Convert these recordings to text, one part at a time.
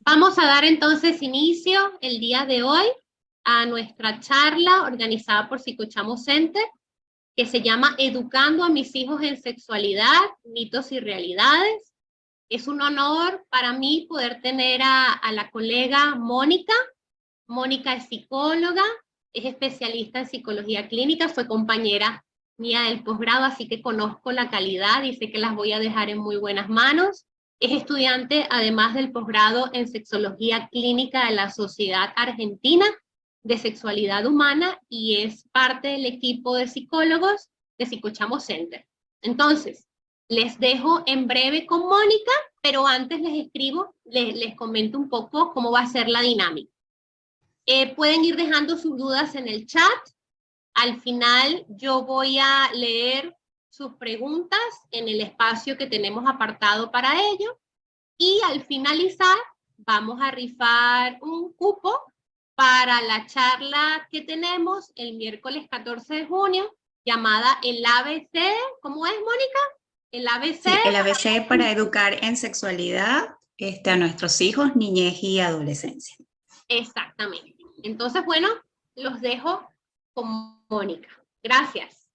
Vamos a dar entonces inicio el día de hoy a nuestra charla organizada por Psicochamo Center, que se llama Educando a mis hijos en sexualidad, mitos y realidades. Es un honor para mí poder tener a la colega Mónica. Mónica es psicóloga, es especialista en psicología clínica, fue compañera mía del posgrado, así que conozco la calidad y sé que las voy a dejar en muy buenas manos. Es estudiante, además del posgrado en sexología clínica de la Sociedad Argentina de Sexualidad Humana y es parte del equipo de psicólogos de Psicochamo Center. Entonces, les dejo en breve con Mónica, pero antes les comento un poco cómo va a ser la dinámica. Pueden ir dejando sus dudas en el chat. Al final yo voy a leer sus preguntas en el espacio que tenemos apartado para ello. Y al finalizar vamos a rifar un cupo para la charla que tenemos el miércoles 14 de junio, llamada el ABC. ¿Cómo es, Mónica? El ABC. Sí, el ABC para educar en sexualidad a nuestros hijos, niñez y adolescencia. Exactamente. Entonces, bueno, los dejo con Mónica. Gracias.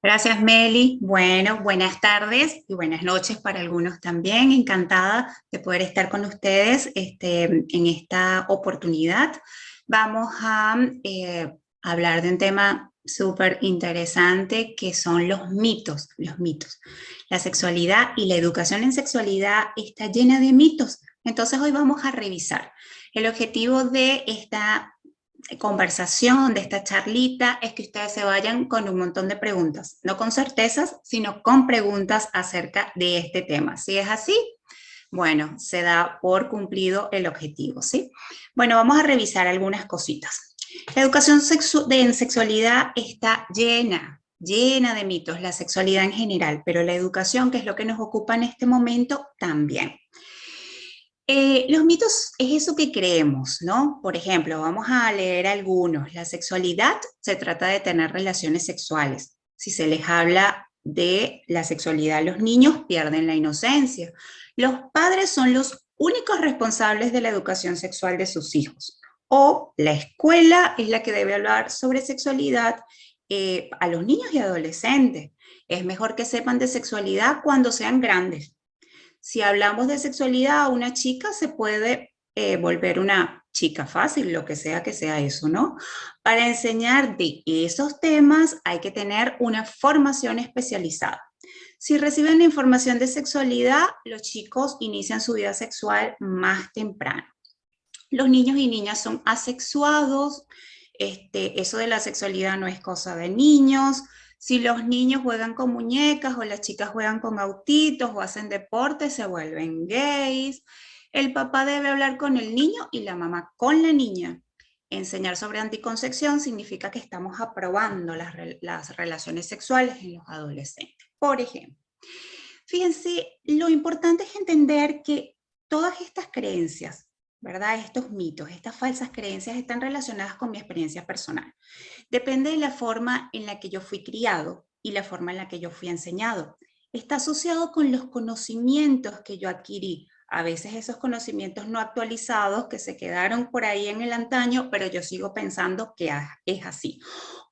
Gracias, Meli. Bueno, buenas tardes y buenas noches para algunos también. Encantada de poder estar con ustedes en esta oportunidad. Vamos a hablar de un tema súper interesante que son los mitos, los mitos. La sexualidad y la educación en sexualidad está llena de mitos. Entonces hoy vamos a revisar. El objetivo de esta conversación, de esta charlita, es que ustedes se vayan con un montón de preguntas, no con certezas, sino con preguntas acerca de este tema. Si es así, bueno, se da por cumplido el objetivo, ¿sí? Bueno, vamos a revisar algunas cositas. La educación en sexualidad está llena de mitos, la sexualidad en general, pero la educación, que es lo que nos ocupa en este momento, también. Los mitos es eso que creemos, ¿no? Por ejemplo, vamos a leer algunos. La sexualidad se trata de tener relaciones sexuales. Si se les habla de la sexualidad, los niños pierden la inocencia. Los padres son los únicos responsables de la educación sexual de sus hijos. O la escuela es la que debe hablar sobre sexualidad a los niños y adolescentes. Es mejor que sepan de sexualidad cuando sean grandes. Si hablamos de sexualidad, una chica se puede volver una chica fácil, lo que sea eso, ¿no? Para enseñar de esos temas hay que tener una formación especializada. Si reciben información de sexualidad, los chicos inician su vida sexual más temprano. Los niños y niñas son asexuados, eso de la sexualidad no es cosa de niños. Si los niños juegan con muñecas o las chicas juegan con autitos o hacen deporte, se vuelven gays. El papá debe hablar con el niño y la mamá con la niña. Enseñar sobre anticoncepción significa que estamos aprobando las relaciones sexuales en los adolescentes. Por ejemplo, fíjense, lo importante es entender que todas estas creencias, ¿verdad? Estos mitos, estas falsas creencias están relacionadas con mi experiencia personal. Depende de la forma en la que yo fui criado y la forma en la que yo fui enseñado. Está asociado con los conocimientos que yo adquirí. A veces esos conocimientos no actualizados que se quedaron por ahí en el antaño, pero yo sigo pensando que es así.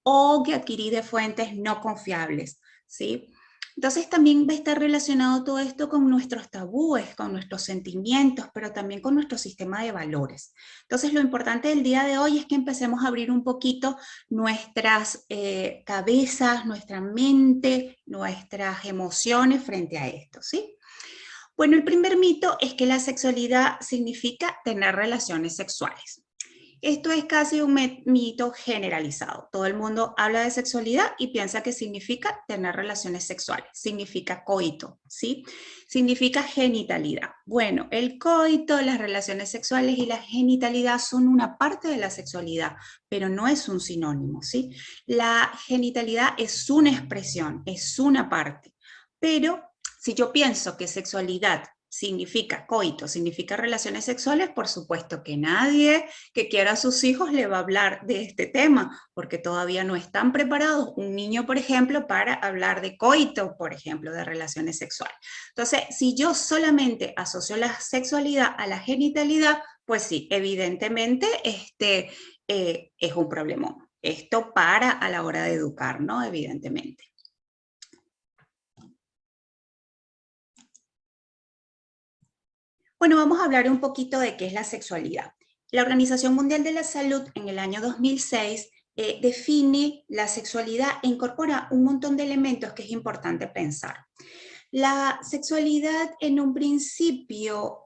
O que adquirí de fuentes no confiables, ¿sí? Entonces también va a estar relacionado todo esto con nuestros tabúes, con nuestros sentimientos, pero también con nuestro sistema de valores. Entonces lo importante del día de hoy es que empecemos a abrir un poquito nuestras cabezas, nuestra mente, nuestras emociones frente a esto, ¿sí? Bueno, el primer mito es que la sexualidad significa tener relaciones sexuales. Esto es casi un mito generalizado. Todo el mundo habla de sexualidad y piensa que significa tener relaciones sexuales, significa coito, ¿sí? Significa genitalidad. Bueno, el coito, las relaciones sexuales y la genitalidad son una parte de la sexualidad, pero no es un sinónimo, ¿sí? La genitalidad es una expresión, es una parte, pero si yo pienso que sexualidad significa coito, significa relaciones sexuales, por supuesto que nadie que quiera a sus hijos le va a hablar de este tema, porque todavía no están preparados un niño, por ejemplo, para hablar de coito, por ejemplo, de relaciones sexuales. Entonces, si yo solamente asocio la sexualidad a la genitalidad, pues sí, evidentemente es un problemón. Esto para a la hora de educar, ¿no? Evidentemente. Bueno, vamos a hablar un poquito de qué es la sexualidad. La Organización Mundial de la Salud en el año 2006 define la sexualidad e incorpora un montón de elementos que es importante pensar. La sexualidad en un principio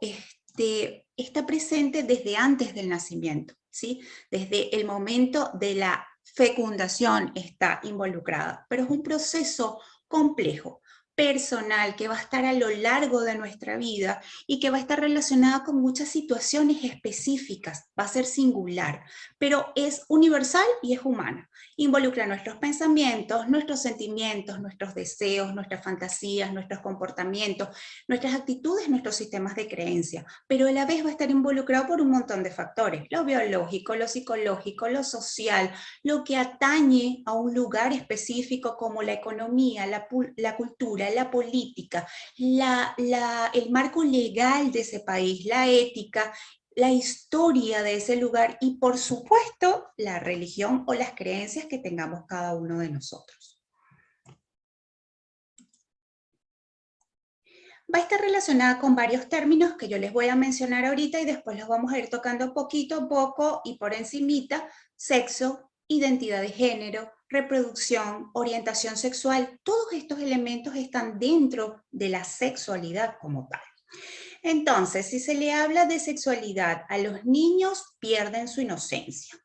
está presente desde antes del nacimiento, ¿sí? Desde el momento de la fecundación está involucrada, pero es un proceso complejo, personal, que va a estar a lo largo de nuestra vida y que va a estar relacionada con muchas situaciones específicas, va a ser singular, pero es universal y es humana. Involucra nuestros pensamientos, nuestros sentimientos, nuestros deseos, nuestras fantasías, nuestros comportamientos, nuestras actitudes, nuestros sistemas de creencia, pero a la vez va a estar involucrado por un montón de factores, lo biológico, lo psicológico, lo social, lo que atañe a un lugar específico como la economía, la cultura, la política, el marco legal de ese país, la ética, la historia de ese lugar y, por supuesto, la religión o las creencias que tengamos cada uno de nosotros. Va a estar relacionada con varios términos que yo les voy a mencionar ahorita y después los vamos a ir tocando poquito a poco y por encimita: sexo, identidad de género, reproducción, orientación sexual. Todos estos elementos están dentro de la sexualidad como tal. Entonces, si se le habla de sexualidad a los niños, pierden su inocencia.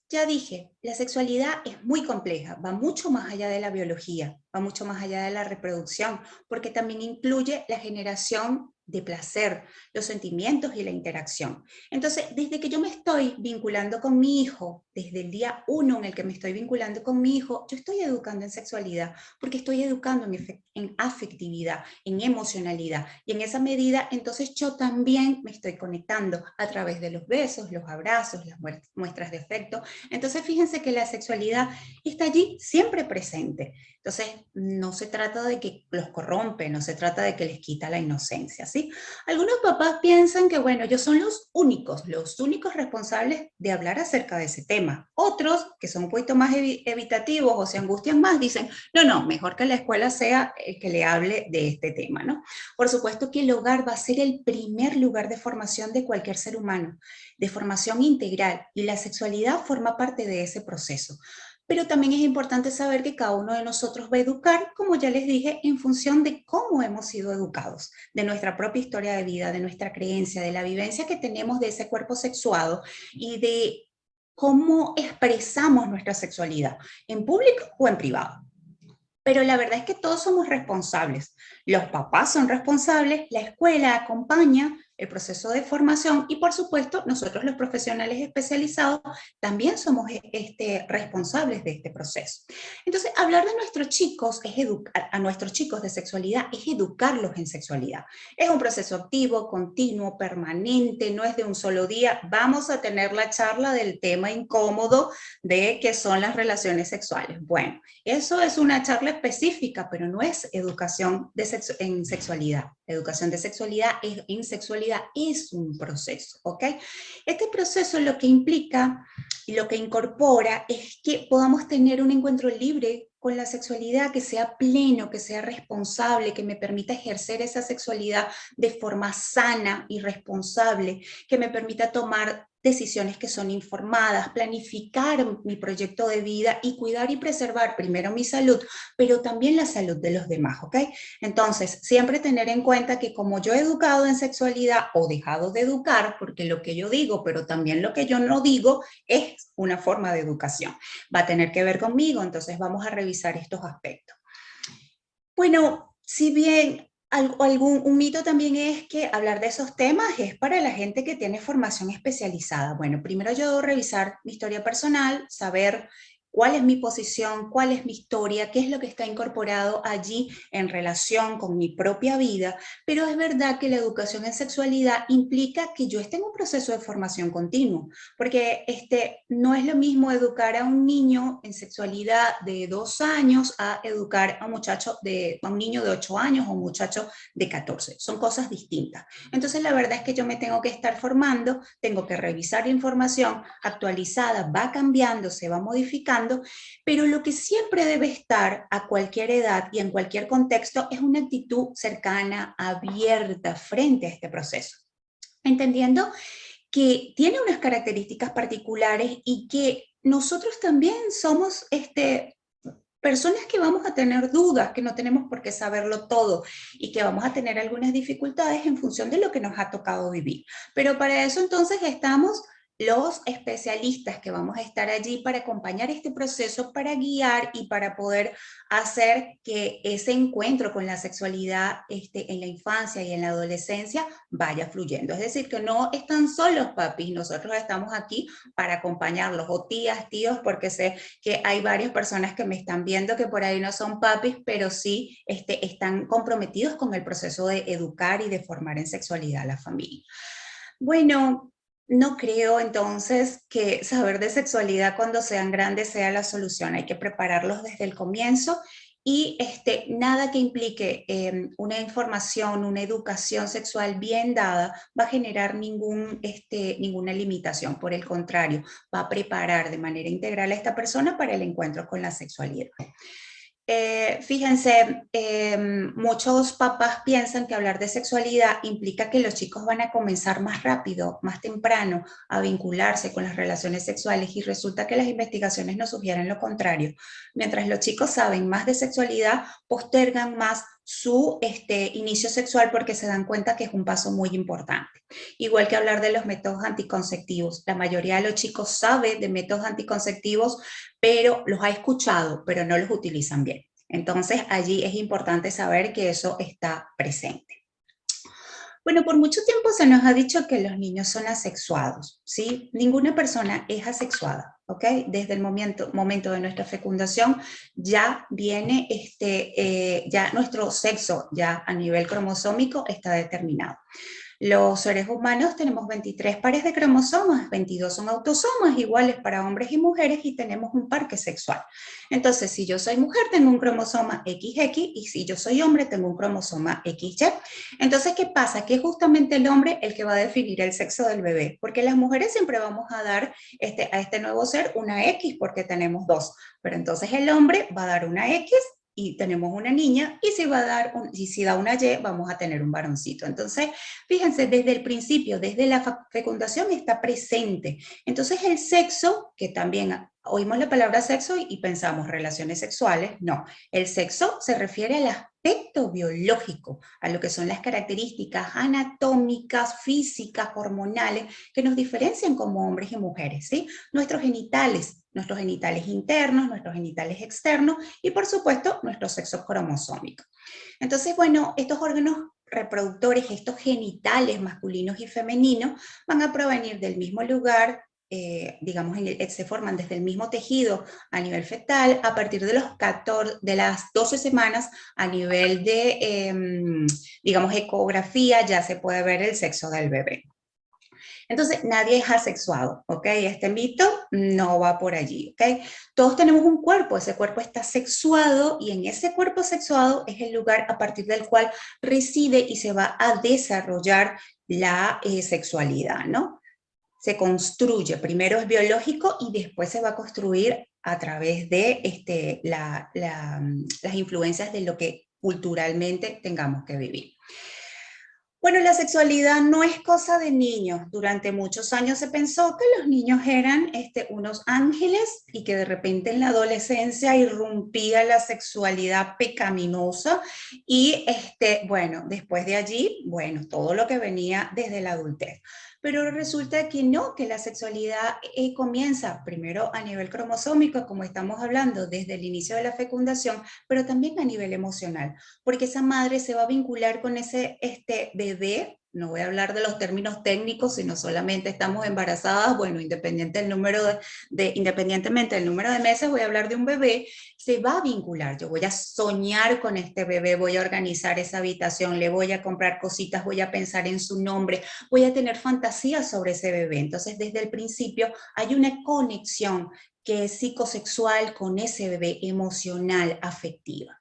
Ya dije, la sexualidad es muy compleja, va mucho más allá de la biología, va mucho más allá de la reproducción, porque también incluye la generación de placer, los sentimientos y la interacción. Entonces, desde que yo me estoy vinculando con mi hijo, desde el día 1 en el que me estoy vinculando con mi hijo, yo estoy educando en sexualidad, porque estoy educando en afectividad, en emocionalidad, y en esa medida, entonces yo también me estoy conectando a través de los besos, los abrazos, las muestras de afecto. Entonces, fíjense que la sexualidad está allí siempre presente. Entonces, no se trata de que los corrompe, no se trata de que les quita la inocencia, ¿sí? Algunos papás piensan que, bueno, ellos son los únicos responsables de hablar acerca de ese tema. Otros, que son un poquito más evitativos o se angustian más, dicen, no, mejor que la escuela sea el que le hable de este tema, ¿no? Por supuesto que el hogar va a ser el primer lugar de formación de cualquier ser humano, de formación integral, y la sexualidad forma parte de ese proceso. Pero también es importante saber que cada uno de nosotros va a educar, como ya les dije, en función de cómo hemos sido educados, de nuestra propia historia de vida, de nuestra creencia, de la vivencia que tenemos de ese cuerpo sexuado y de cómo expresamos nuestra sexualidad, en público o en privado. Pero la verdad es que todos somos responsables. Los papás son responsables, la escuela acompaña el proceso de formación y, por supuesto, nosotros los profesionales especializados también somos responsables de este proceso. Entonces, hablar de nuestros chicos, a nuestros chicos de sexualidad, es educarlos en sexualidad. Es un proceso activo, continuo, permanente, no es de un solo día. Vamos a tener la charla del tema incómodo de qué son las relaciones sexuales. Bueno, eso es una charla específica, pero no es educación en sexualidad. La educación de sexualidad en sexualidad es un proceso, ¿ok? Este proceso lo que implica y lo que incorpora es que podamos tener un encuentro libre con la sexualidad, que sea pleno, que sea responsable, que me permita ejercer esa sexualidad de forma sana y responsable, que me permita tomar decisiones que son informadas, planificar mi proyecto de vida y cuidar y preservar primero mi salud, pero también la salud de los demás, ¿ok? Entonces, siempre tener en cuenta que como yo he educado en sexualidad o dejado de educar, porque lo que yo digo, pero también lo que yo no digo, es una forma de educación. Va a tener que ver conmigo, entonces vamos a revisar estos aspectos. Bueno, si bien un mito también es que hablar de esos temas es para la gente que tiene formación especializada. Bueno, primero yo debo revisar mi historia personal, saber cuál es mi posición, cuál es mi historia, qué es lo que está incorporado allí en relación con mi propia vida, pero es verdad que la educación en sexualidad implica que yo esté en un proceso de formación continuo, porque no es lo mismo educar a un niño en sexualidad de 2 años a educar a un niño de 8 años o un muchacho de 14, son cosas distintas. Entonces la verdad es que yo me tengo que estar formando, tengo que revisar la información actualizada, va cambiando, se va modificando, pero lo que siempre debe estar a cualquier edad y en cualquier contexto es una actitud cercana, abierta frente a este proceso, entendiendo que tiene unas características particulares y que nosotros también somos personas que vamos a tener dudas, que no tenemos por qué saberlo todo y que vamos a tener algunas dificultades en función de lo que nos ha tocado vivir. Pero para eso entonces estamos los especialistas que vamos a estar allí para acompañar este proceso, para guiar y para poder hacer que ese encuentro con la sexualidad en la infancia y en la adolescencia vaya fluyendo. Es decir, que no están solos, papis, nosotros estamos aquí para acompañarlos, o tías, tíos, porque sé que hay varias personas que me están viendo que por ahí no son papis, pero sí están comprometidos con el proceso de educar y de formar en sexualidad a la familia. Bueno, no creo entonces que saber de sexualidad cuando sean grandes sea la solución. Hay que prepararlos desde el comienzo y nada que implique una información, una educación sexual bien dada va a generar ninguna limitación. Por el contrario, va a preparar de manera integral a esta persona para el encuentro con la sexualidad. Fíjense, muchos papás piensan que hablar de sexualidad implica que los chicos van a comenzar más rápido, más temprano, a vincularse con las relaciones sexuales, y resulta que las investigaciones nos sugieren lo contrario. Mientras los chicos saben más de sexualidad, postergan más su inicio sexual porque se dan cuenta que es un paso muy importante. Igual que hablar de los métodos anticonceptivos. La mayoría de los chicos sabe de métodos anticonceptivos, pero los ha escuchado, pero no los utilizan bien. Entonces, allí es importante saber que eso está presente. Bueno, por mucho tiempo se nos ha dicho que los niños son asexuados, ¿sí? Ninguna persona es asexuada, ¿ok? Desde el momento de nuestra fecundación ya viene, ya nuestro sexo ya a nivel cromosómico está determinado. Los seres humanos tenemos 23 pares de cromosomas, 22 son autosomas iguales para hombres y mujeres y tenemos un parque sexual. Entonces, si yo soy mujer, tengo un cromosoma XX y si yo soy hombre, tengo un cromosoma XY. Entonces, ¿qué pasa? Que es justamente el hombre el que va a definir el sexo del bebé, porque las mujeres siempre vamos a dar a este nuevo ser una X porque tenemos dos, pero entonces el hombre va a dar una X y tenemos una niña, y si da una Y, vamos a tener un varoncito. Entonces, fíjense, desde el principio, desde la fecundación está presente. Entonces, el sexo, que también oímos la palabra sexo y pensamos relaciones sexuales, no. El sexo se refiere al aspecto biológico, a lo que son las características anatómicas, físicas, hormonales, que nos diferencian como hombres y mujeres, ¿sí? Nuestros genitales internos, nuestros genitales externos y, por supuesto, nuestro sexo cromosómico. Entonces, bueno, estos órganos reproductores, estos genitales masculinos y femeninos, van a provenir del mismo lugar, digamos, se forman desde el mismo tejido a nivel fetal a partir de de las 12 semanas a nivel de, digamos, ecografía, ya se puede ver el sexo del bebé. Entonces, nadie es asexuado, ¿ok? Este mito no va por allí, ¿ok? Todos tenemos un cuerpo, ese cuerpo está sexuado y en ese cuerpo sexuado es el lugar a partir del cual reside y se va a desarrollar la sexualidad, ¿no? Se construye, primero es biológico y después se va a construir a través de las influencias de lo que culturalmente tengamos que vivir. Bueno, la sexualidad no es cosa de niños. Durante muchos años se pensó que los niños eran unos ángeles y que de repente en la adolescencia irrumpía la sexualidad pecaminosa y bueno, después de allí, bueno, todo lo que venía desde la adultez. Pero resulta que no, que la sexualidad comienza primero a nivel cromosómico, como estamos hablando, desde el inicio de la fecundación, pero también a nivel emocional, porque esa madre se va a vincular con ese bebé no voy a hablar de los términos técnicos, sino solamente estamos embarazadas, bueno, independientemente del número de meses, voy a hablar de un bebé, se va a vincular, yo voy a soñar con este bebé, voy a organizar esa habitación, le voy a comprar cositas, voy a pensar en su nombre, voy a tener fantasías sobre ese bebé. Entonces, desde el principio hay una conexión que es psicosexual con ese bebé, emocional, afectiva.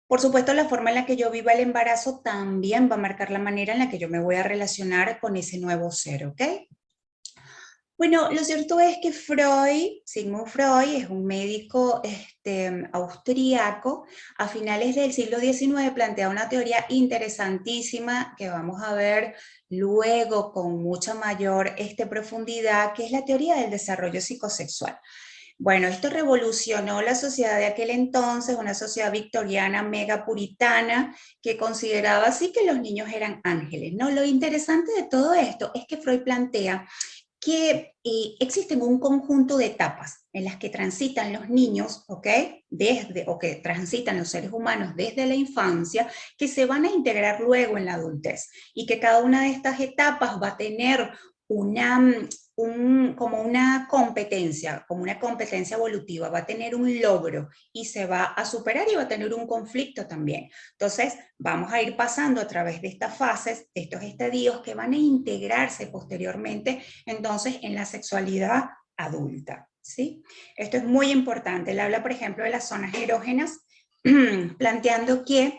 Por supuesto, la forma en la que yo viva el embarazo también va a marcar la manera en la que yo me voy a relacionar con ese nuevo ser, ¿ok? Bueno, lo cierto es que Sigmund Freud, es un médico austríaco, a finales del siglo XIX plantea una teoría interesantísima que vamos a ver luego con mucha mayor profundidad, que es la teoría del desarrollo psicosexual. Bueno, esto revolucionó la sociedad de aquel entonces, una sociedad victoriana mega puritana que consideraba así que los niños eran ángeles, ¿no? Lo interesante de todo esto es que Freud plantea que existen un conjunto de etapas en las que transitan los niños, ¿ok? O que transitan los seres humanos desde la infancia, que se van a integrar luego en la adultez, y que cada una de estas etapas va a tener como una competencia evolutiva, va a tener un logro y se va a superar y va a tener un conflicto también. Entonces, vamos a ir pasando a través de estas fases, de estos estadios que van a integrarse posteriormente, entonces, en la sexualidad adulta, ¿sí? Esto es muy importante. Él habla, por ejemplo, de las zonas erógenas, planteando que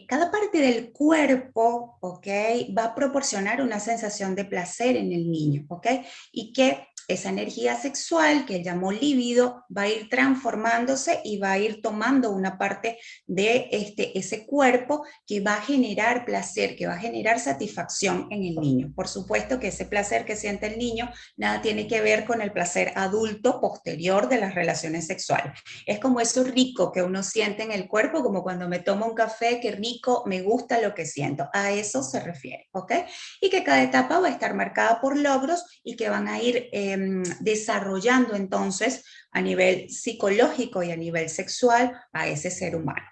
cada parte del cuerpo, ¿ok?, va a proporcionar una sensación de placer en el niño, ¿ok? Y que esa energía sexual, que él llamó líbido, va a ir transformándose y va a ir tomando una parte de ese cuerpo que va a generar placer, que va a generar satisfacción en el niño. Por supuesto que ese placer que siente el niño nada tiene que ver con el placer adulto posterior de las relaciones sexuales. Es como eso rico que uno siente en el cuerpo, como cuando me tomo un café, qué rico, me gusta lo que siento. A eso se refiere, ¿ok? Y que cada etapa va a estar marcada por logros y que van a ir desarrollando entonces a nivel psicológico y a nivel sexual a ese ser humano.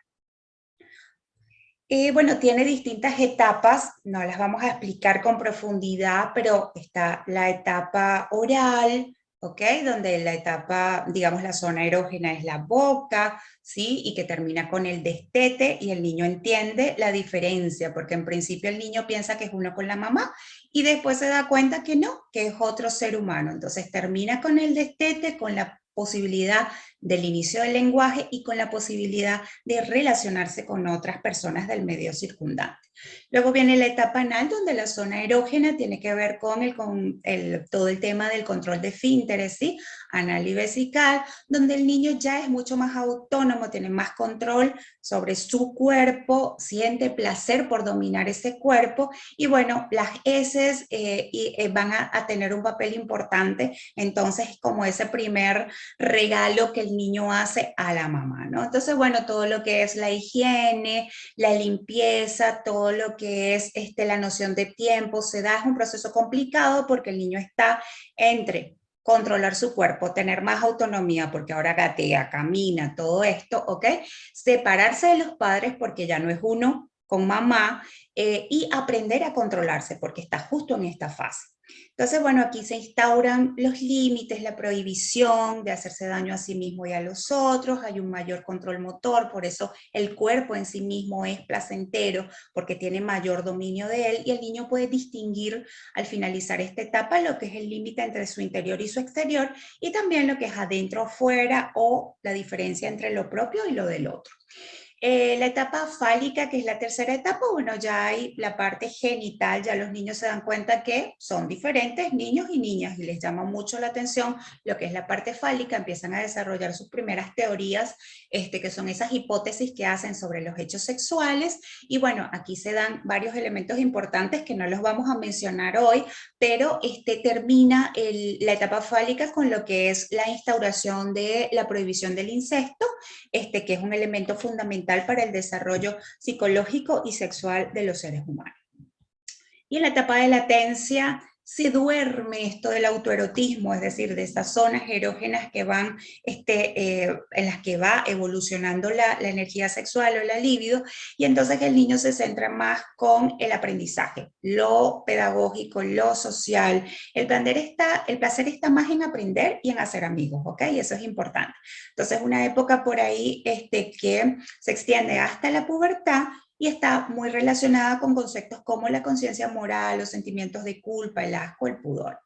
Bueno, tiene distintas etapas, no las vamos a explicar con profundidad, pero está la etapa oral, ¿ok? Donde la etapa, digamos, la zona erógena es la boca, ¿sí? Y que termina con el destete, y el niño entiende la diferencia, porque en principio el niño piensa que es uno con la mamá y después se da cuenta que no, que es otro ser humano. Entonces termina con el destete, con la posibilidad del inicio del lenguaje y con la posibilidad de relacionarse con otras personas del medio circundante. Luego viene la etapa anal, donde la zona erógena tiene que ver con todo el tema del control de esfínteres, ¿sí? Anal y vesical, donde el niño ya es mucho más autónomo, tiene más control sobre su cuerpo, siente placer por dominar ese cuerpo, y bueno, las heces van a tener un papel importante, entonces, como ese primer regalo que el niño hace a la mamá, ¿no? Entonces, bueno, todo lo que es la higiene, la limpieza, todo lo que es la noción de tiempo, se da, es un proceso complicado porque el niño está entre controlar su cuerpo, tener más autonomía porque ahora gatea, camina, todo esto, ¿ok? Separarse de los padres porque ya no es uno con mamá, y aprender a controlarse porque está justo en esta fase. Entonces, bueno, aquí se instauran los límites, la prohibición de hacerse daño a sí mismo y a los otros, hay un mayor control motor, por eso el cuerpo en sí mismo es placentero, porque tiene mayor dominio de él, y el niño puede distinguir al finalizar esta etapa lo que es el límite entre su interior y su exterior, y también lo que es adentro o fuera, o la diferencia entre lo propio y lo del otro. La etapa fálica, que es la tercera etapa, bueno, ya hay la parte genital, ya los niños se dan cuenta que son diferentes niños y niñas y les llama mucho la atención lo que es la parte fálica, empiezan a desarrollar sus primeras teorías, que son esas hipótesis que hacen sobre los hechos sexuales, y bueno, aquí se dan varios elementos importantes que no los vamos a mencionar hoy, pero termina la etapa fálica con lo que es la instauración de la prohibición del incesto, que es un elemento fundamental para el desarrollo psicológico y sexual de los seres humanos. Y en la etapa de latencia se duerme esto del autoerotismo, es decir, de esas zonas erógenas que van, en las que va evolucionando la energía sexual o la libido, y entonces el niño se centra más con el aprendizaje, lo pedagógico, lo social. El placer está más en aprender y en hacer amigos, ¿ok? Y eso es importante. Entonces, una época por ahí que se extiende hasta la pubertad, y está muy relacionada con conceptos como la conciencia moral, los sentimientos de culpa, el asco, el pudor.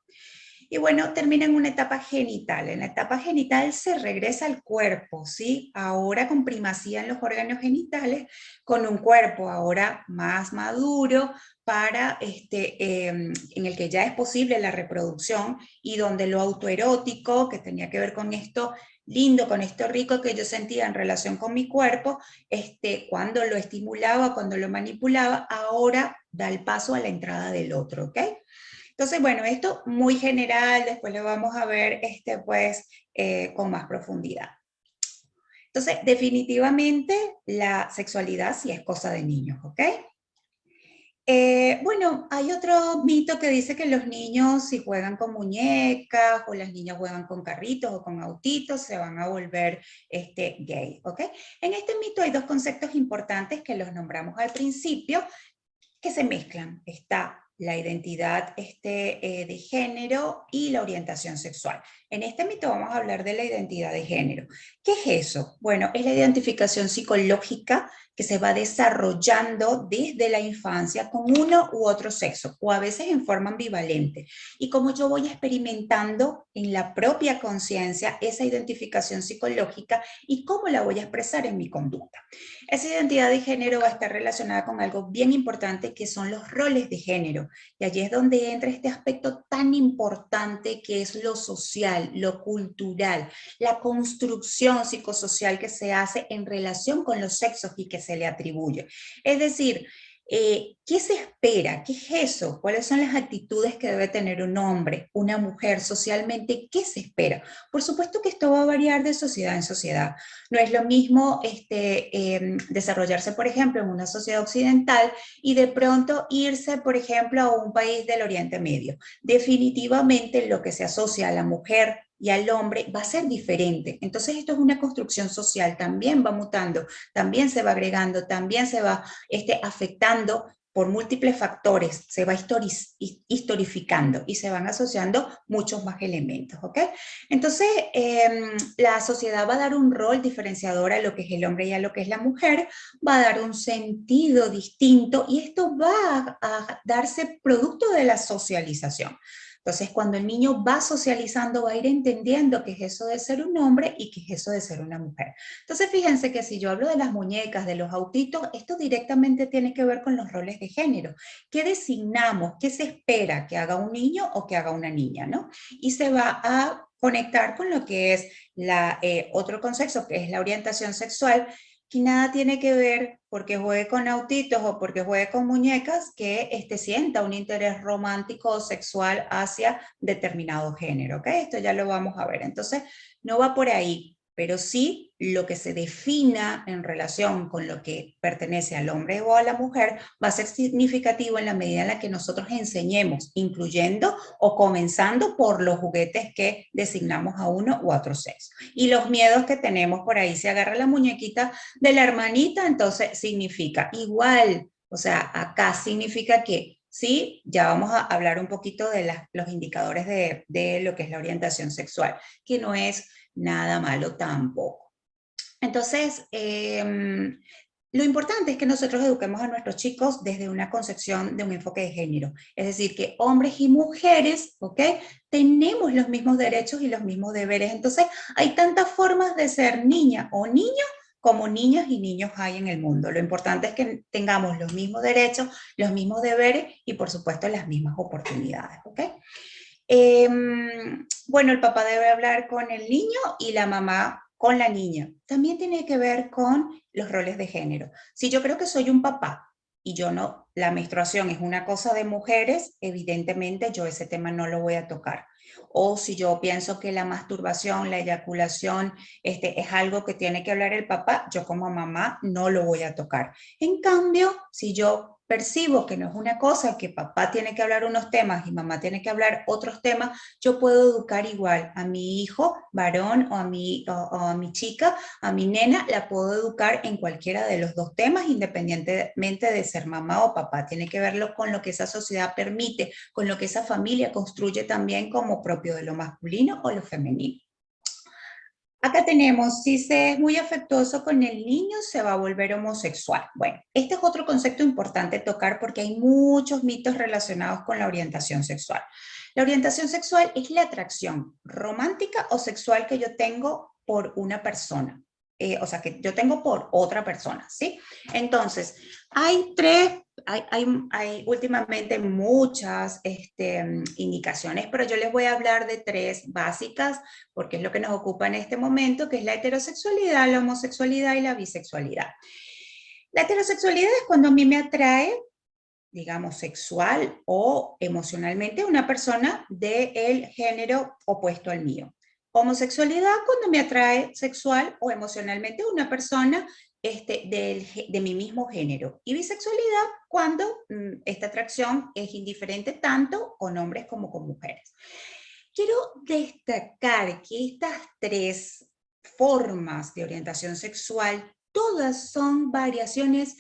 Y bueno, termina en una etapa genital. En la etapa genital se regresa al cuerpo, ¿sí? Ahora con primacía en los órganos genitales, con un cuerpo ahora más maduro para en el que ya es posible la reproducción, y donde lo autoerótico, que tenía que ver con esto lindo, con esto rico que yo sentía en relación con mi cuerpo, cuando lo estimulaba, cuando lo manipulaba, ahora da el paso a la entrada del otro, ¿ok? Entonces, bueno, esto muy general, después lo vamos a ver con más profundidad. Entonces, definitivamente la sexualidad sí es cosa de niños, ¿ok? Bueno, hay otro mito que dice que los niños si juegan con muñecas o las niñas juegan con carritos o con autitos se van a volver gay, ¿ok? En este mito hay dos conceptos importantes que los nombramos al principio, que se mezclan. Está la identidad de género y la orientación sexual. En este mito vamos a hablar de la identidad de género. ¿Qué es eso? Bueno, es la identificación psicológica que se va desarrollando desde la infancia con uno u otro sexo, o a veces en forma ambivalente. Y como yo voy experimentando en la propia conciencia esa identificación psicológica y cómo la voy a expresar en mi conducta. Esa identidad de género va a estar relacionada con algo bien importante, que son los roles de género. Y allí es donde entra este aspecto tan importante que es lo social, lo cultural, la construcción psicosocial que se hace en relación con los sexos y que se le atribuye. Es decir, ¿qué se espera? ¿Qué es eso? ¿Cuáles son las actitudes que debe tener un hombre, una mujer socialmente? ¿Qué se espera? Por supuesto que esto va a variar de sociedad en sociedad. No es lo mismo desarrollarse, por ejemplo, en una sociedad occidental y de pronto irse, por ejemplo, a un país del Oriente Medio. Definitivamente lo que se asocia a la mujer y al hombre va a ser diferente. Entonces esto es una construcción social, también va mutando, también se va agregando, también se va afectando por múltiples factores, se va historificando y se van asociando muchos más elementos, ¿ok? Entonces, la sociedad va a dar un rol diferenciador a lo que es el hombre y a lo que es la mujer, va a dar un sentido distinto, y esto va a darse producto de la socialización. Entonces, cuando el niño va socializando, va a ir entendiendo qué es eso de ser un hombre y qué es eso de ser una mujer. Entonces, fíjense que si yo hablo de las muñecas, de los autitos, esto directamente tiene que ver con los roles de género. ¿Qué designamos? ¿Qué se espera que haga un niño o que haga una niña, ¿no? Y se va a conectar con lo que es otro concepto, que es la orientación sexual, que nada tiene que ver porque juegue con autitos o porque juegue con muñecas que sienta un interés romántico o sexual hacia determinado género, ¿ok? Esto ya lo vamos a ver. Entonces, no va por ahí, pero sí lo que se defina en relación con lo que pertenece al hombre o a la mujer va a ser significativo en la medida en la que nosotros enseñemos, incluyendo o comenzando por los juguetes que designamos a uno u otro sexo. Y los miedos que tenemos por ahí, se agarra la muñequita de la hermanita, entonces significa igual, o sea, acá significa que sí, ya vamos a hablar un poquito de los indicadores de lo que es la orientación sexual, que no es nada malo tampoco. Entonces, lo importante es que nosotros eduquemos a nuestros chicos desde una concepción de un enfoque de género. Es decir, que hombres y mujeres, ¿ok? Tenemos los mismos derechos y los mismos deberes. Entonces, hay tantas formas de ser niña o niño como niñas y niños hay en el mundo. Lo importante es que tengamos los mismos derechos, los mismos deberes y, por supuesto, las mismas oportunidades, ¿ok? Bueno, el papá debe hablar con el niño y la mamá con la niña. También tiene que ver con los roles de género. Si yo creo que soy un papá y yo no, la menstruación es una cosa de mujeres, evidentemente yo ese tema no lo voy a tocar. O si yo pienso que la masturbación, la eyaculación, es algo que tiene que hablar el papá, yo como mamá no lo voy a tocar. En cambio, si yo percibo que no es una cosa que papá tiene que hablar unos temas y mamá tiene que hablar otros temas, yo puedo educar igual a mi hijo varón o a mi chica, a mi nena, la puedo educar en cualquiera de los dos temas, independientemente de ser mamá o papá. Tiene que verlo con lo que esa sociedad permite, con lo que esa familia construye también como propio de lo masculino o lo femenino. Acá tenemos, si se es muy afectuoso con el niño, se va a volver homosexual. Bueno, este es otro concepto importante tocar porque hay muchos mitos relacionados con la orientación sexual. La orientación sexual es la atracción romántica o sexual que yo tengo por una persona. O sea, que yo tengo por otra persona, ¿sí? Entonces, hay últimamente muchas indicaciones, pero yo les voy a hablar de tres básicas, porque es lo que nos ocupa en este momento, que es la heterosexualidad, la homosexualidad y la bisexualidad. La heterosexualidad es cuando a mí me atrae, digamos, sexual o emocionalmente una persona del género opuesto al mío. Homosexualidad cuando me atrae sexual o emocionalmente una persona de mi mismo género. Y bisexualidad cuando esta atracción es indiferente tanto con hombres como con mujeres. Quiero destacar que estas tres formas de orientación sexual, todas son variaciones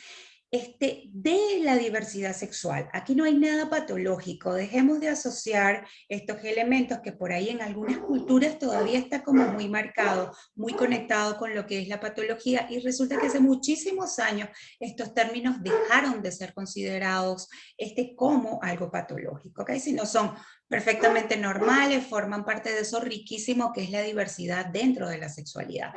de la diversidad sexual. Aquí no hay nada patológico. Dejemos de asociar estos elementos que por ahí en algunas culturas todavía está como muy marcado, muy conectado con lo que es la patología, y resulta que hace muchísimos años estos términos dejaron de ser considerados como algo patológico, ¿okay? Si no son perfectamente normales, forman parte de eso riquísimo que es la diversidad dentro de la sexualidad.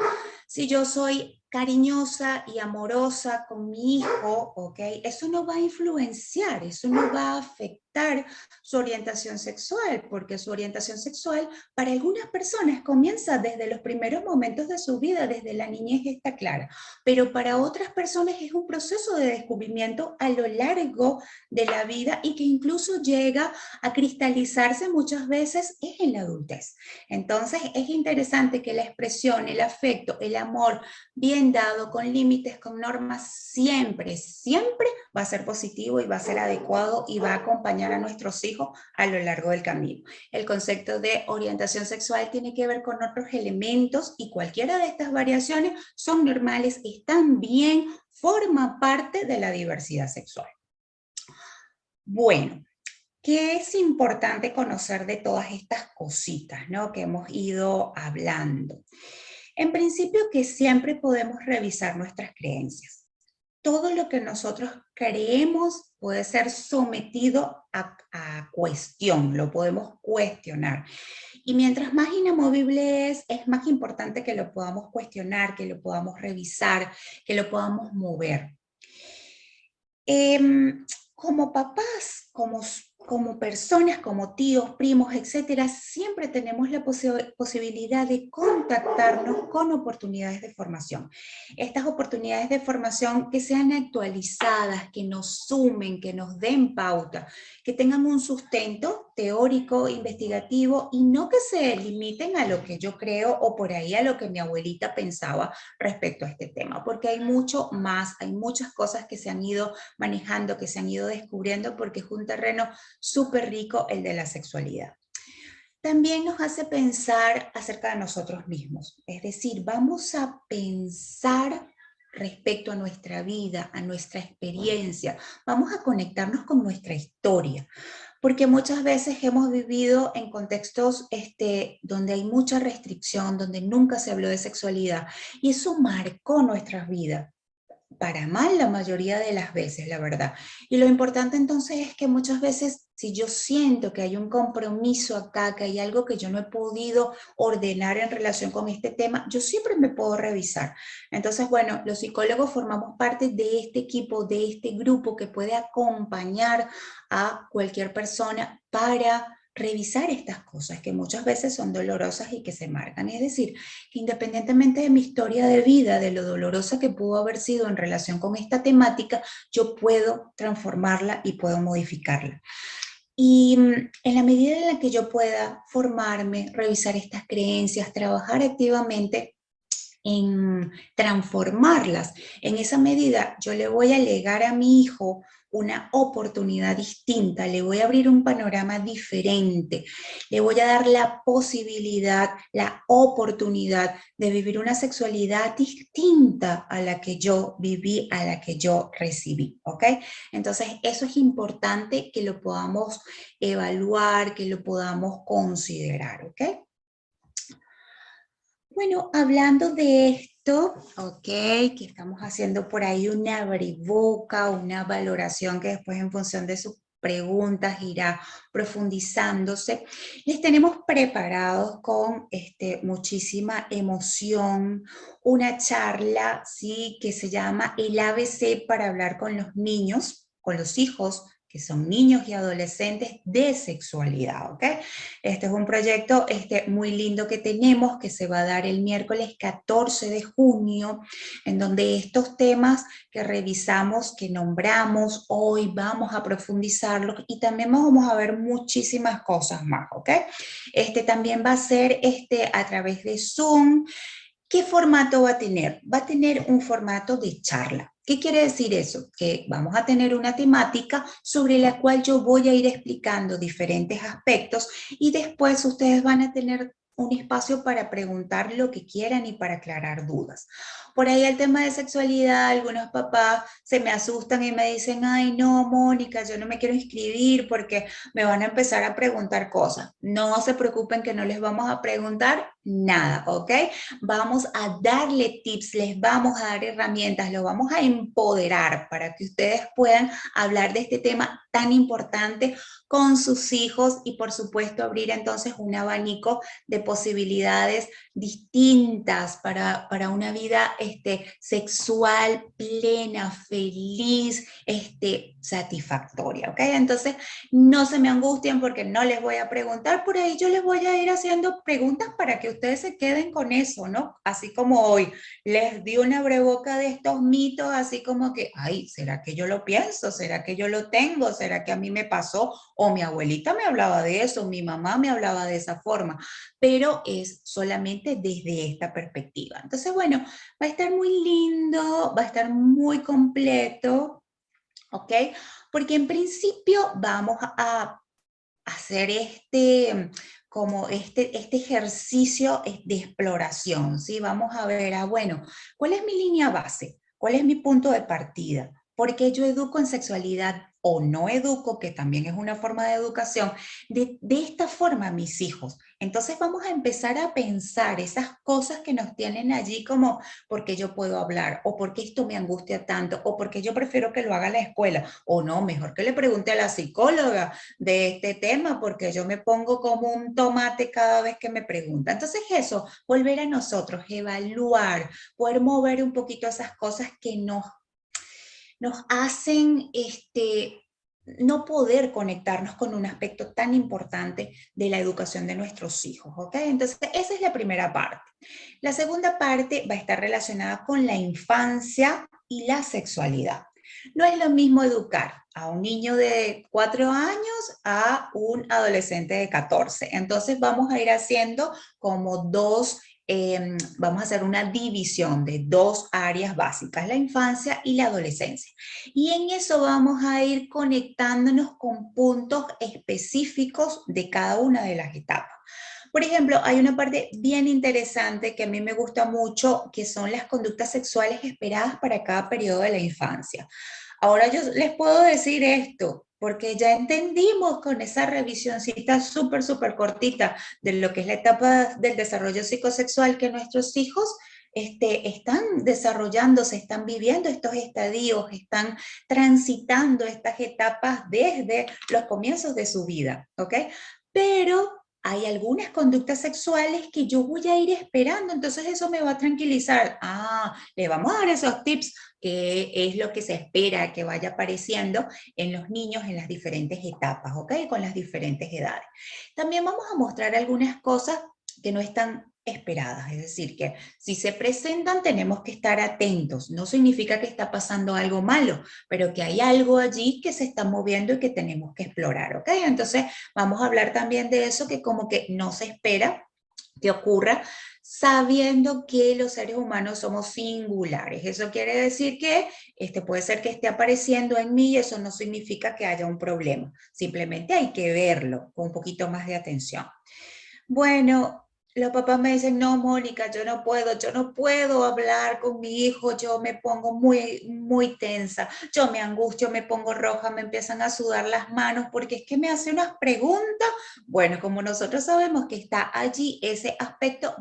Si yo soy cariñosa y amorosa con mi hijo, ¿ok? Eso no va a influenciar, eso no va a afectar su orientación sexual, porque su orientación sexual para algunas personas comienza desde los primeros momentos de su vida, desde la niñez está clara, pero para otras personas es un proceso de descubrimiento a lo largo de la vida y que incluso llega a cristalizarse muchas veces en la adultez. Entonces es interesante que la expresión, el afecto, el amor bien dado, con límites, con normas, siempre, siempre va a ser positivo y va a ser adecuado y va a acompañar a nuestros hijos a lo largo del camino. El concepto de orientación sexual tiene que ver con otros elementos y cualquiera de estas variaciones son normales, están bien, forma parte de la diversidad sexual. Bueno, ¿qué es importante conocer de todas estas cositas, ¿no?, que hemos ido hablando? En principio, que siempre podemos revisar nuestras creencias. Todo lo que nosotros creemos puede ser sometido a cuestión, lo podemos cuestionar. Y mientras más inamovible es más importante que lo podamos cuestionar, que lo podamos revisar, que lo podamos mover. Como papás, como personas, como tíos, primos, etcétera, siempre tenemos la posibilidad de contactarnos con oportunidades de formación. Estas oportunidades de formación que sean actualizadas, que nos sumen, que nos den pauta, que tengan un sustento teórico, investigativo, y no que se limiten a lo que yo creo o por ahí a lo que mi abuelita pensaba respecto a este tema, porque hay mucho más, hay muchas cosas que se han ido manejando, que se han ido descubriendo, porque es un terreno súper rico el de la sexualidad. También nos hace pensar acerca de nosotros mismos, es decir, vamos a pensar respecto a nuestra vida, a nuestra experiencia, vamos a conectarnos con nuestra historia, porque muchas veces hemos vivido en contextos donde hay mucha restricción, donde nunca se habló de sexualidad, y eso marcó nuestras vidas. Para mal la mayoría de las veces, la verdad. Y lo importante entonces es que muchas veces, si yo siento que hay un compromiso acá, que hay algo que yo no he podido ordenar en relación con este tema, yo siempre me puedo revisar. Entonces, bueno, los psicólogos formamos parte de este equipo, de este grupo que puede acompañar a cualquier persona para revisar estas cosas que muchas veces son dolorosas y que se marcan. Es decir, que independientemente de mi historia de vida, de lo dolorosa que pudo haber sido en relación con esta temática, yo puedo transformarla y puedo modificarla. Y en la medida en la que yo pueda formarme, revisar estas creencias, trabajar activamente, en transformarlas. En esa medida, yo le voy a legar a mi hijo una oportunidad distinta, le voy a abrir un panorama diferente, le voy a dar la posibilidad, la oportunidad de vivir una sexualidad distinta a la que yo viví, a la que yo recibí, ¿ok? Entonces, eso es importante que lo podamos evaluar, que lo podamos considerar, ¿ok? Bueno, hablando de esto, ok, que estamos haciendo por ahí una abriboca, una valoración que después en función de sus preguntas irá profundizándose. Les tenemos preparados con muchísima emoción una charla, ¿sí? Que se llama el ABC para hablar con los niños, con los hijos, que son niños y adolescentes de sexualidad, ¿ok? Este es un proyecto muy lindo que tenemos, que se va a dar el miércoles 14 de junio, en donde estos temas que revisamos, que nombramos, hoy vamos a profundizarlos y también vamos a ver muchísimas cosas más, ¿ok? También va a ser a través de Zoom. ¿Qué formato va a tener? Va a tener un formato de charla. ¿Qué quiere decir eso? Que vamos a tener una temática sobre la cual yo voy a ir explicando diferentes aspectos y después ustedes van a tener un espacio para preguntar lo que quieran y para aclarar dudas. Por ahí el tema de sexualidad, algunos papás se me asustan y me dicen, ay no, Mónica, yo no me quiero inscribir porque me van a empezar a preguntar cosas. No se preocupen que no les vamos a preguntar nada, ¿ok? Vamos a darle tips, les vamos a dar herramientas, los vamos a empoderar para que ustedes puedan hablar de este tema tan importante con sus hijos y por supuesto abrir entonces un abanico de posibilidades distintas para una vida sexual plena, feliz, satisfactoria, ¿ok? Entonces no se me angustien porque no les voy a preguntar, por ahí yo les voy a ir haciendo preguntas para que ustedes se queden con eso, ¿no? Así como hoy les di una breboca de estos mitos, así como que, ay, ¿será que yo lo pienso? ¿Será que yo lo tengo? ¿Será que a mí me pasó? O mi abuelita me hablaba de eso, mi mamá me hablaba de esa forma, pero es solamente desde esta perspectiva. Entonces, bueno, va a estar muy lindo, va a estar muy completo, ¿ok? Porque en principio vamos a hacer como este ejercicio de exploración, ¿sí? Vamos a ver, bueno, ¿cuál es mi línea base? ¿Cuál es mi punto de partida? ¿Por qué yo educo en sexualidad o no educo, que también es una forma de educación, de esta forma a mis hijos? Entonces vamos a empezar a pensar esas cosas que nos tienen allí como, ¿por qué yo puedo hablar? ¿O por qué esto me angustia tanto? ¿O por qué yo prefiero que lo haga la escuela? ¿O no, mejor que le pregunte a la psicóloga de este tema porque yo me pongo como un tomate cada vez que me pregunta? Entonces eso, volver a nosotros, evaluar, poder mover un poquito esas cosas que nos hacen no poder conectarnos con un aspecto tan importante de la educación de nuestros hijos, ¿ok? Entonces, esa es la primera parte. La segunda parte va a estar relacionada con la infancia y la sexualidad. No es lo mismo educar a un niño de 4 años a un adolescente de 14. Entonces, vamos a ir haciendo como vamos a hacer una división de dos áreas básicas, la infancia y la adolescencia. Y en eso vamos a ir conectándonos con puntos específicos de cada una de las etapas. Por ejemplo, hay una parte bien interesante que a mí me gusta mucho, que son las conductas sexuales esperadas para cada periodo de la infancia. Ahora yo les puedo decir esto, porque ya entendimos con esa revisioncita súper cortita de lo que es la etapa del desarrollo psicosexual que nuestros hijos están desarrollándose, están viviendo estos estadios, están transitando estas etapas desde los comienzos de su vida, ¿ok? Pero hay algunas conductas sexuales que yo voy a ir esperando, entonces eso me va a tranquilizar. Le vamos a dar esos tips, que es lo que se espera que vaya apareciendo en los niños en las diferentes etapas, ¿ok? Con las diferentes edades. También vamos a mostrar algunas cosas que no están esperadas, es decir, que si se presentan tenemos que estar atentos. No significa que está pasando algo malo, pero que hay algo allí que se está moviendo y que tenemos que explorar, ¿ok? Entonces vamos a hablar también de eso, que como que no se espera que ocurra, sabiendo que los seres humanos somos singulares. Eso quiere decir que puede ser que esté apareciendo en mí y eso no significa que haya un problema. Simplemente hay que verlo con un poquito más de atención. Bueno, los papás me dicen, no, Mónica, yo no puedo hablar con mi hijo, yo me pongo muy tensa, yo me angustio, me pongo roja, me empiezan a sudar las manos porque es que me hace unas preguntas. Bueno, como nosotros sabemos que está allí ese aspecto,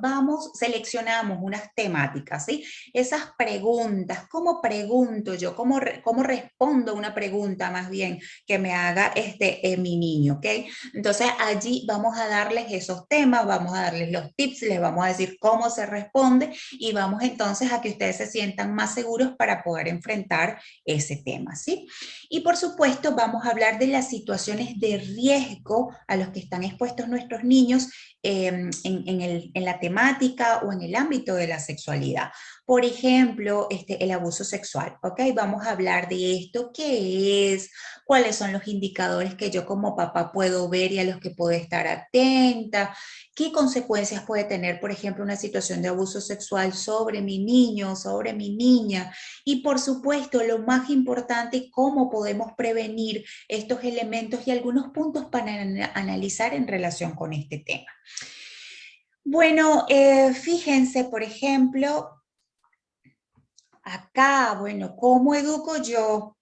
seleccionamos unas temáticas, ¿sí? Esas preguntas, ¿cómo pregunto yo? ¿Cómo respondo una pregunta más bien que me haga mi niño, ¿ok? Entonces allí vamos a darles esos temas, vamos a darles los tips, les vamos a decir cómo se responde y vamos entonces a que ustedes se sientan más seguros para poder enfrentar ese tema, ¿sí? Y por supuesto vamos a hablar de las situaciones de riesgo a los que están expuestos nuestros niños en la temática o en el ámbito de la sexualidad. Por ejemplo, el abuso sexual, ¿ok? Vamos a hablar de esto, qué es, cuáles son los indicadores que yo como papá puedo ver y a los que puedo estar atenta, qué consecuencias puede tener, por ejemplo, una situación de abuso sexual sobre mi niño, sobre mi niña, y por supuesto, lo más importante, cómo podemos prevenir estos elementos y algunos puntos para analizar en relación con este tema. Bueno, fíjense, por ejemplo, acá, bueno, ¿cómo educo yo?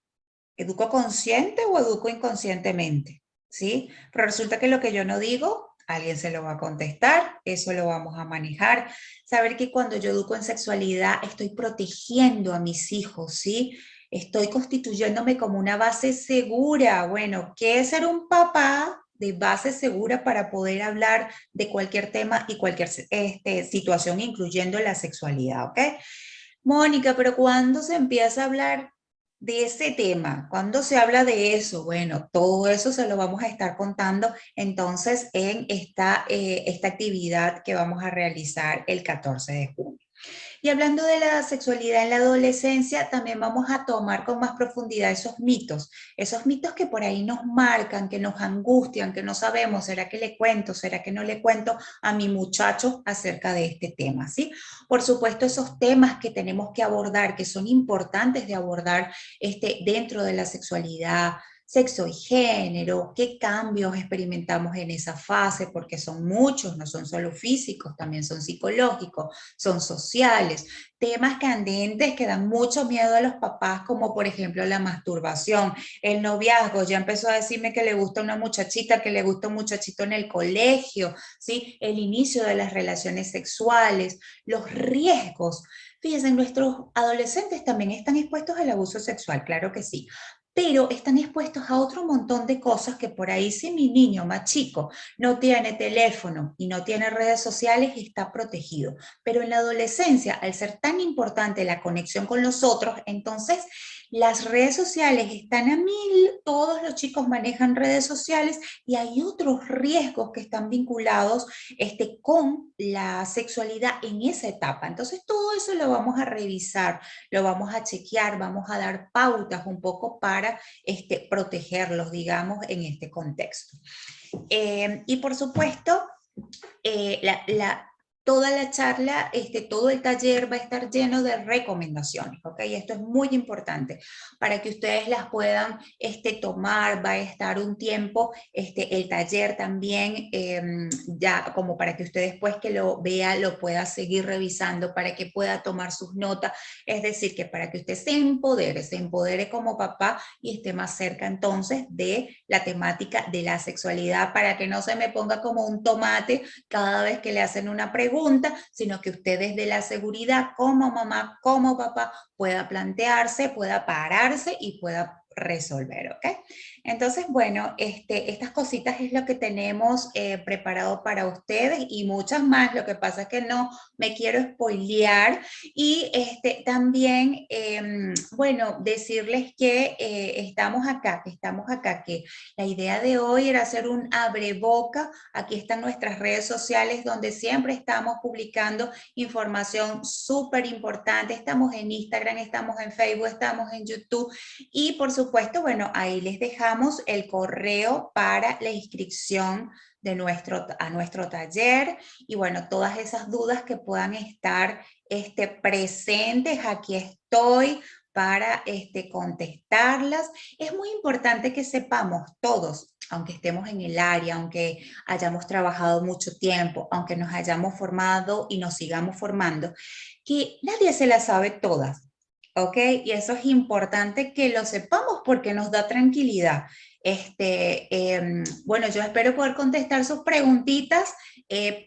¿Educo consciente o educo inconscientemente? ¿Sí? Pero resulta que lo que yo no digo, alguien se lo va a contestar, eso lo vamos a manejar. Saber que cuando yo educo en sexualidad estoy protegiendo a mis hijos, ¿sí? Estoy constituyéndome como una base segura. Bueno, ¿qué es ser un papá de base segura para poder hablar de cualquier tema y cualquier situación, incluyendo la sexualidad, ¿ok? Mónica, pero ¿cuándo se empieza a hablar de ese tema? ¿Cuándo se habla de eso? Bueno, todo eso se lo vamos a estar contando entonces en esta actividad que vamos a realizar el 14 de junio. Y hablando de la sexualidad en la adolescencia, también vamos a tomar con más profundidad esos mitos que por ahí nos marcan, que nos angustian, que no sabemos, ¿será que le cuento, será que no le cuento a mi muchacho acerca de este tema? ¿Sí? Por supuesto, esos temas que tenemos que abordar, que son importantes de abordar dentro de la sexualidad, sexo y género, qué cambios experimentamos en esa fase, porque son muchos, no son solo físicos, también son psicológicos, son sociales, temas candentes que dan mucho miedo a los papás, como por ejemplo la masturbación, el noviazgo, ya empezó a decirme que le gusta una muchachita, que le gusta un muchachito en el colegio, ¿sí? El inicio de las relaciones sexuales, los riesgos. Fíjense, nuestros adolescentes también están expuestos al abuso sexual, claro que sí, pero están expuestos a otro montón de cosas que por ahí si mi niño más chico no tiene teléfono y no tiene redes sociales, está protegido. Pero en la adolescencia, al ser tan importante la conexión con los otros, entonces las redes sociales están a mil, todos los chicos manejan redes sociales y hay otros riesgos que están vinculados con la sexualidad en esa etapa. Entonces todo eso lo vamos a revisar, lo vamos a chequear, vamos a dar pautas un poco para protegerlos, digamos, en este contexto. Y por supuesto, toda la charla, todo el taller va a estar lleno de recomendaciones, ¿ok? Esto es muy importante para que ustedes las puedan tomar, va a estar un tiempo, el taller también, ya como para que usted después que lo vea, lo pueda seguir revisando, para que pueda tomar sus notas, es decir, que para que usted se empodere como papá y esté más cerca entonces de la temática de la sexualidad, para que no se me ponga como un tomate cada vez que le hacen una pregunta, sino que usted desde la seguridad como mamá, como papá, pueda plantearse, pueda pararse y pueda resolver, ¿ok? Entonces, bueno, estas cositas es lo que tenemos preparado para ustedes y muchas más. Lo que pasa es que no me quiero spoilear y también, bueno, decirles que estamos acá, que la idea de hoy era hacer un abreboca. Aquí están nuestras redes sociales donde siempre estamos publicando información súper importante. Estamos en Instagram, estamos en Facebook, estamos en YouTube y por supuesto, bueno, ahí les dejamos dejamos el correo para la inscripción de a nuestro taller, y bueno, todas esas dudas que puedan estar presentes, aquí estoy para contestarlas. Es muy importante que sepamos todos, aunque estemos en el área, aunque hayamos trabajado mucho tiempo, aunque nos hayamos formado y nos sigamos formando, que nadie se las sabe todas, ¿ok? Y eso es importante que lo sepamos porque nos da tranquilidad. Bueno, yo espero poder contestar sus preguntitas,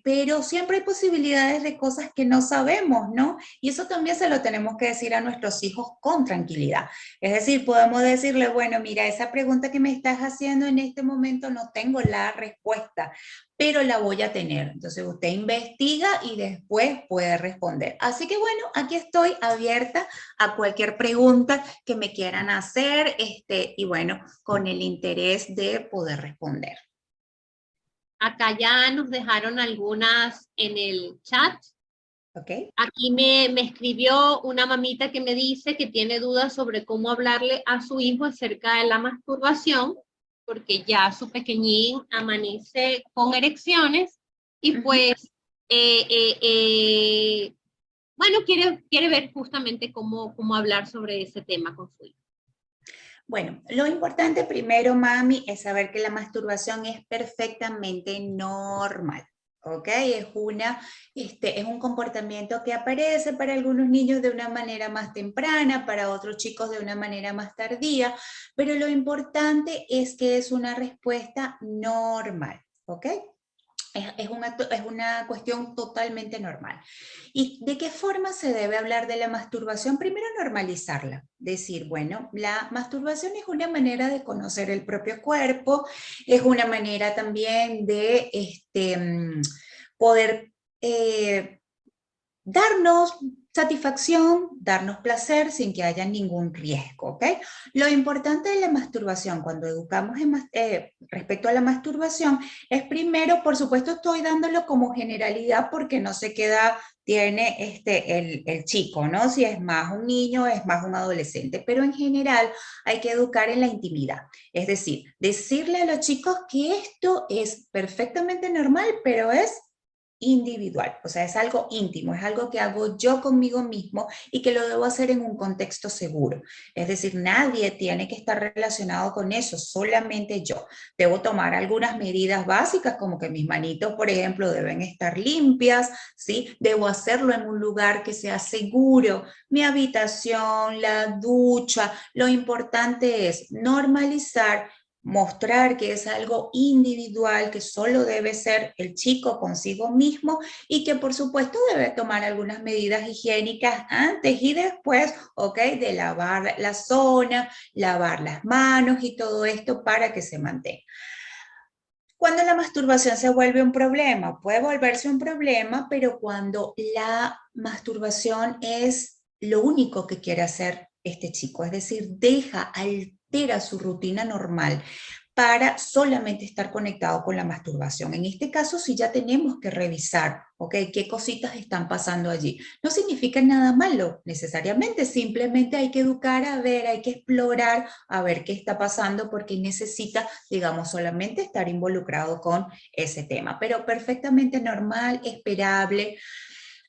pero siempre hay posibilidades de cosas que no sabemos, ¿no? Y eso también se lo tenemos que decir a nuestros hijos con tranquilidad. Es decir, podemos decirle, bueno, mira, esa pregunta que me estás haciendo en este momento no tengo la respuesta, pero la voy a tener. Entonces usted investiga y después puede responder. Así que bueno, aquí estoy abierta a cualquier pregunta que me quieran hacer, y bueno, con el interés de poder responder. Acá ya nos dejaron algunas en el chat. Okay. Aquí me escribió una mamita que me dice que tiene dudas sobre cómo hablarle a su hijo acerca de la masturbación, porque ya su pequeñín amanece con erecciones y pues, bueno, quiere ver justamente cómo hablar sobre ese tema con su hijo. Bueno, lo importante primero, mami, es saber que la masturbación es perfectamente normal. ¿Ok? Es un comportamiento que aparece para algunos niños de una manera más temprana, para otros chicos de una manera más tardía, pero lo importante es que es una respuesta normal. ¿Ok? Es una cuestión totalmente normal. ¿Y de qué forma se debe hablar de la masturbación? Primero, normalizarla. Decir, bueno, la masturbación es una manera de conocer el propio cuerpo, es una manera también de poder darnos satisfacción, darnos placer sin que haya ningún riesgo, ¿ok? Lo importante de la masturbación, cuando educamos respecto a la masturbación, es primero, por supuesto, estoy dándolo como generalidad porque no sé qué edad tiene el chico, ¿no? Si es más un niño, es más un adolescente, pero en general hay que educar en la intimidad. Es decir, decirle a los chicos que esto es perfectamente normal, pero es individual, o sea, es algo íntimo, es algo que hago yo conmigo mismo y que lo debo hacer en un contexto seguro. Es decir, nadie tiene que estar relacionado con eso, solamente yo. Debo tomar algunas medidas básicas, como que mis manitos, por ejemplo, deben estar limpias, ¿sí? Debo hacerlo en un lugar que sea seguro, mi habitación, la ducha. Lo importante es normalizar, mostrar que es algo individual, que solo debe ser el chico consigo mismo y que por supuesto debe tomar algunas medidas higiénicas antes y después, ¿ok? De lavar la zona, lavar las manos y todo esto para que se mantenga. Cuando la masturbación se vuelve un problema, puede volverse un problema, pero cuando la masturbación es lo único que quiere hacer este chico, es decir, altera su rutina normal para solamente estar conectado con la masturbación. En este caso, sí ya tenemos que revisar, ¿ok? ¿Qué cositas están pasando allí? No significa nada malo, necesariamente, simplemente hay que educar a ver, hay que explorar a ver qué está pasando porque necesita, digamos, solamente estar involucrado con ese tema, pero perfectamente normal, esperable.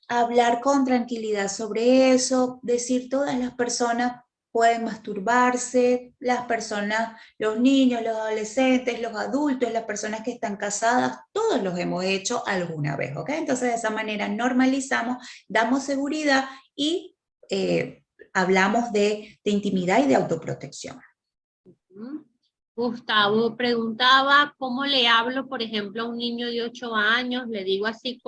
Hablar con tranquilidad sobre eso, decir todas las personas pueden masturbarse, las personas, los niños, los adolescentes, los adultos, las personas que están casadas, todos los hemos hecho alguna vez, ¿ok? Entonces de esa manera normalizamos, damos seguridad y hablamos de intimidad y de autoprotección. Gustavo preguntaba cómo le hablo, por ejemplo, a un niño de 8 años, le digo así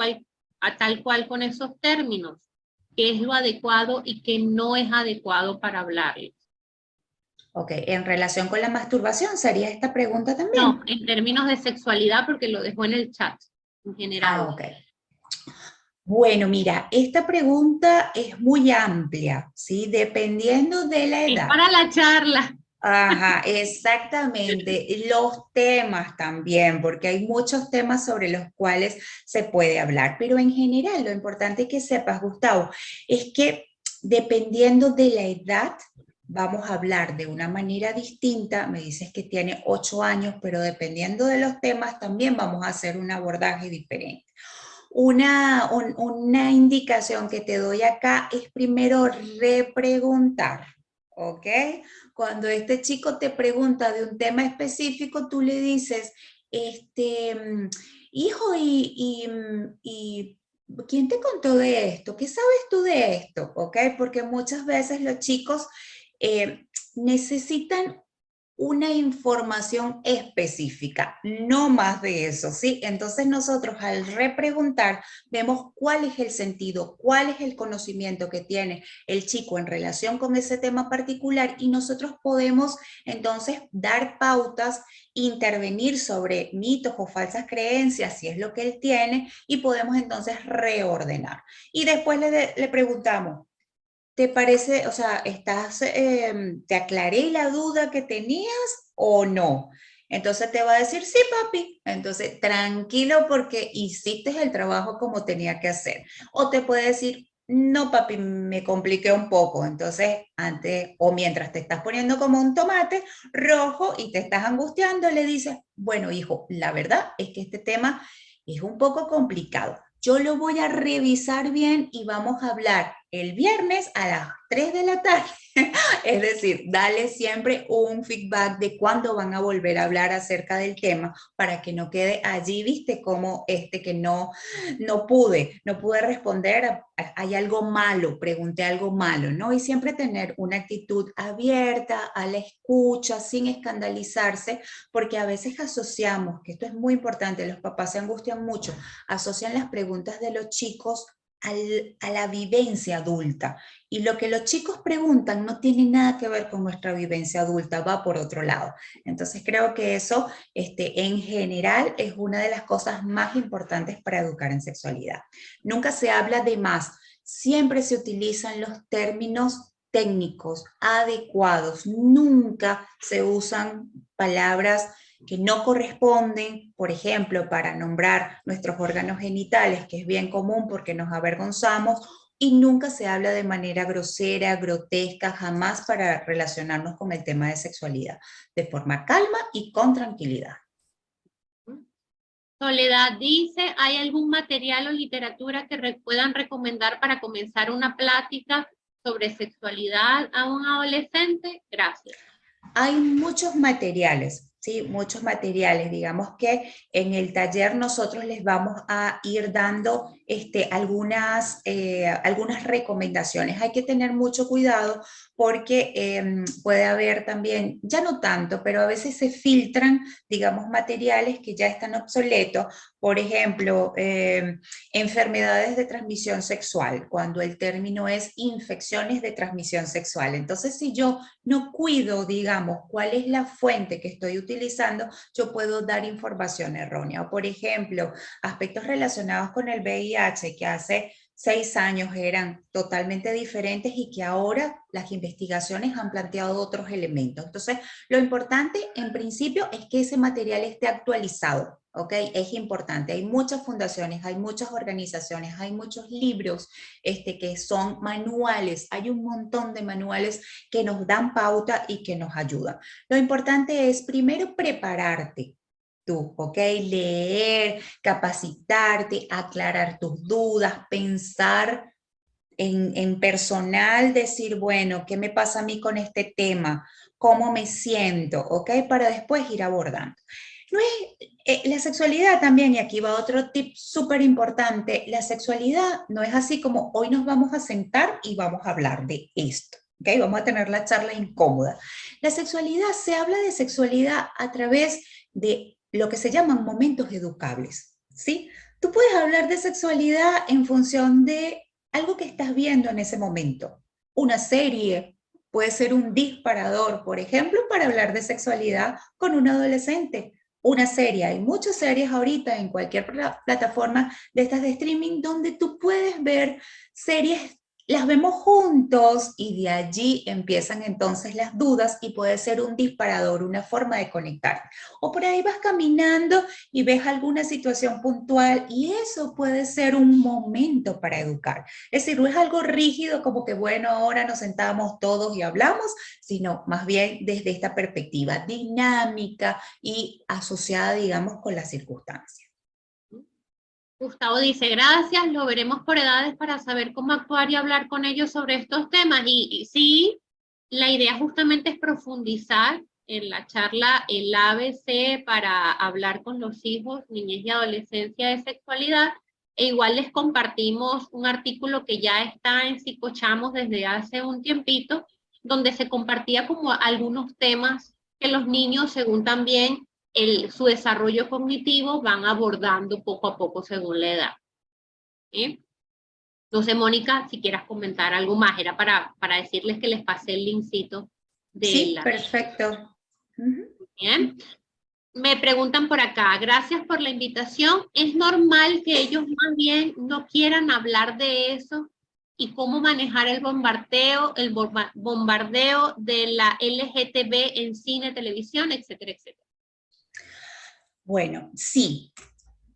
tal cual con esos términos, qué es lo adecuado y qué no es adecuado para hablarles. Ok, en relación con la masturbación, ¿sería esta pregunta también? No, en términos de sexualidad, porque lo dejó en el chat, en general. Ah, ok. Bueno, mira, esta pregunta es muy amplia, ¿sí? Dependiendo de la edad. Es para la charla. Ajá, exactamente. Los temas también, porque hay muchos temas sobre los cuales se puede hablar, pero en general lo importante que sepas, Gustavo, es que dependiendo de la edad, vamos a hablar de una manera distinta. Me dices que tiene 8 años, pero dependiendo de los temas también vamos a hacer un abordaje diferente. Una indicación que te doy acá es primero repreguntar, ¿ok? Cuando este chico te pregunta de un tema específico, tú le dices, hijo, y ¿quién te contó de esto? ¿Qué sabes tú de esto? ¿Ok? Porque muchas veces los chicos necesitan una información específica, no más de eso, ¿sí? Entonces nosotros al repreguntar vemos cuál es el sentido, cuál es el conocimiento que tiene el chico en relación con ese tema particular y nosotros podemos entonces dar pautas, intervenir sobre mitos o falsas creencias, si es lo que él tiene, y podemos entonces reordenar. Y después le preguntamos, ¿te parece, o sea, te aclaré la duda que tenías o no? Entonces te va a decir, sí, papi. Entonces, tranquilo porque hiciste el trabajo como tenía que hacer. O te puede decir, no, papi, me compliqué un poco. Entonces, antes o mientras te estás poniendo como un tomate rojo y te estás angustiando, le dices, bueno, hijo, la verdad es que este tema es un poco complicado. Yo lo voy a revisar bien y vamos a hablar el viernes a las 3 de la tarde. Es decir, dale siempre un feedback de cuándo van a volver a hablar acerca del tema para que no quede allí, viste, como que no pude responder, hay algo malo, pregunté algo malo, ¿no? Y siempre tener una actitud abierta a la escucha, sin escandalizarse, porque a veces asociamos, que esto es muy importante, los papás se angustian mucho, asocian las preguntas de los chicos a la vivencia adulta. Y lo que los chicos preguntan no tiene nada que ver con nuestra vivencia adulta, va por otro lado. Entonces creo que eso en general es una de las cosas más importantes para educar en sexualidad. Nunca se habla de más, siempre se utilizan los términos técnicos adecuados, nunca se usan palabras que no corresponden, por ejemplo, para nombrar nuestros órganos genitales, que es bien común porque nos avergonzamos, y nunca se habla de manera grosera, grotesca, jamás para relacionarnos con el tema de sexualidad, de forma calma y con tranquilidad. Soledad dice, ¿hay algún material o literatura que puedan recomendar para comenzar una plática sobre sexualidad a un adolescente? Gracias. Hay muchos materiales, ¿sí? Muchos materiales. Digamos que en el taller nosotros les vamos a ir dando algunas recomendaciones. Hay que tener mucho cuidado porque puede haber también, ya no tanto, pero a veces se filtran, digamos, materiales que ya están obsoletos. Por ejemplo, enfermedades de transmisión sexual, cuando el término es infecciones de transmisión sexual. Entonces, si yo no cuido, digamos, cuál es la fuente que estoy utilizando, yo puedo dar información errónea. O, por ejemplo, aspectos relacionados con el VIH que hace 6 años eran totalmente diferentes y que ahora las investigaciones han planteado otros elementos. Entonces, lo importante en principio es que ese material esté actualizado, ¿ok? Es importante. Hay muchas fundaciones, hay muchas organizaciones, hay muchos libros que son manuales. Hay un montón de manuales que nos dan pauta y que nos ayudan. Lo importante es primero prepararte tú, ¿ok? Leer, capacitarte, aclarar tus dudas, pensar en personal, decir, bueno, ¿qué me pasa a mí con este tema? ¿Cómo me siento? ¿Ok? Para después ir abordando. No es, la sexualidad también, y aquí va otro tip súper importante, la sexualidad no es así como hoy nos vamos a sentar y vamos a hablar de esto. ¿Okay? Vamos a tener la charla incómoda. La sexualidad, se habla de sexualidad a través de lo que se llaman momentos educables, ¿sí? Tú puedes hablar de sexualidad en función de algo que estás viendo en ese momento. Una serie, puede ser un disparador, por ejemplo, para hablar de sexualidad con un adolescente. Una serie, hay muchas series ahorita en cualquier plataforma de estas de streaming donde tú puedes ver series las vemos juntos y de allí empiezan entonces las dudas y puede ser un disparador, una forma de conectar. O por ahí vas caminando y ves alguna situación puntual y eso puede ser un momento para educar. Es decir, no es algo rígido como que, bueno, ahora nos sentamos todos y hablamos, sino más bien desde esta perspectiva dinámica y asociada, digamos, con las circunstancias. Gustavo dice, gracias, lo veremos por edades para saber cómo actuar y hablar con ellos sobre estos temas. Y sí, la idea justamente es profundizar en la charla el ABC para hablar con los hijos, niñez y adolescencia de sexualidad. E igual les compartimos un artículo que ya está en Psicochamos desde hace un tiempito, donde se compartía como algunos temas que los niños, según también su desarrollo cognitivo, van abordando poco a poco según la edad. ¿Sí? No sé, Mónica, si quieras comentar algo más, era para decirles que les pasé el linkcito de sí, la... perfecto. Bien. Me preguntan por acá, gracias por la invitación. ¿Es normal que ellos más bien no quieran hablar de eso? ¿Y cómo manejar el bombardeo de la LGTB en cine, televisión, etcétera, etcétera? Bueno, sí,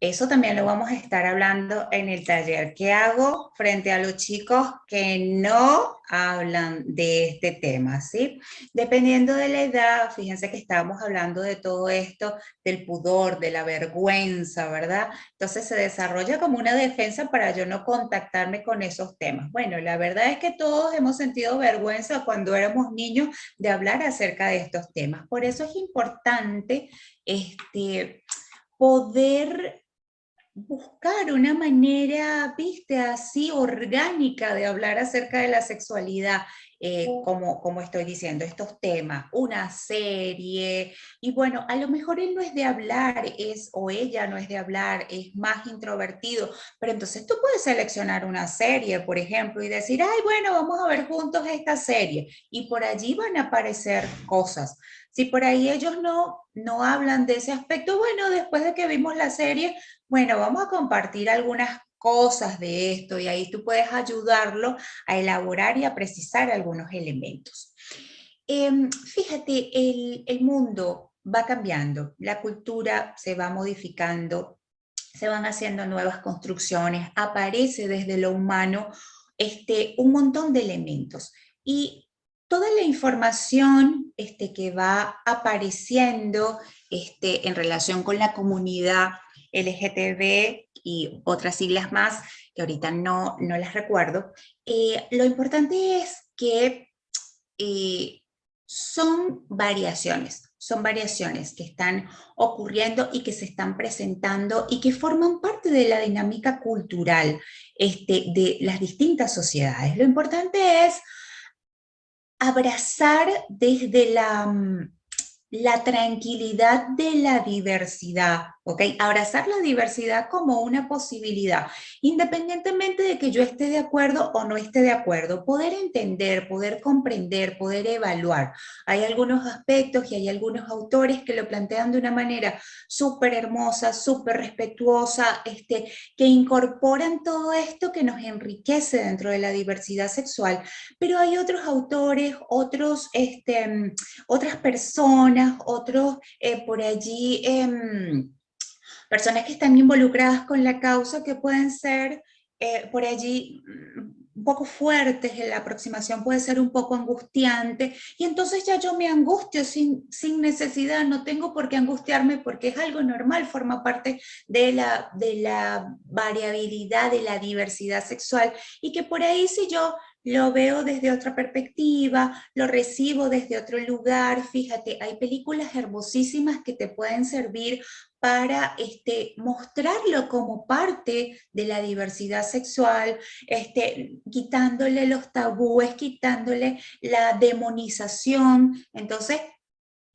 eso también lo vamos a estar hablando en el taller. ¿Qué hago frente a los chicos que no hablan de este tema? ¿Sí? Dependiendo de la edad, fíjense que estábamos hablando de todo esto, del pudor, de la vergüenza, ¿verdad? Entonces se desarrolla como una defensa para yo no contactarme con esos temas. Bueno, la verdad es que todos hemos sentido vergüenza cuando éramos niños de hablar acerca de estos temas. Por eso es importante poder buscar una manera, viste, así orgánica de hablar acerca de la sexualidad, como estoy diciendo, estos temas, una serie, y bueno, a lo mejor él no es de hablar, o ella no es de hablar, es más introvertido, pero entonces tú puedes seleccionar una serie, por ejemplo, y decir, ay, bueno, vamos a ver juntos esta serie, y por allí van a aparecer cosas. Si por ahí ellos no hablan de ese aspecto, bueno, después de que vimos la serie, bueno, vamos a compartir algunas cosas de esto y ahí tú puedes ayudarlo a elaborar y a precisar algunos elementos. Fíjate, el mundo va cambiando, la cultura se va modificando, se van haciendo nuevas construcciones, aparece desde lo humano un montón de elementos. Y toda la información que va apareciendo en relación con la comunidad LGTB y otras siglas más, que ahorita no las recuerdo, lo importante es que son variaciones que están ocurriendo y que se están presentando y que forman parte de la dinámica cultural de las distintas sociedades. Lo importante es abrazar desde la tranquilidad de la diversidad, ¿ok? Abrazar la diversidad como una posibilidad, independientemente de que yo esté de acuerdo o no esté de acuerdo, poder entender, poder comprender, poder evaluar. Hay algunos aspectos y hay algunos autores que lo plantean de una manera súper hermosa, súper respetuosa, que incorporan todo esto que nos enriquece dentro de la diversidad sexual, pero hay otros autores, otras personas, otros por allí, personas que están involucradas con la causa que pueden ser por allí un poco fuertes, la aproximación puede ser un poco angustiante, y entonces ya yo me angustio sin necesidad, no tengo por qué angustiarme porque es algo normal, forma parte de la variabilidad, de la diversidad sexual, y que por ahí si yo lo veo desde otra perspectiva, lo recibo desde otro lugar. Fíjate, hay películas hermosísimas que te pueden servir para mostrarlo como parte de la diversidad sexual, quitándole los tabúes, quitándole la demonización. Entonces,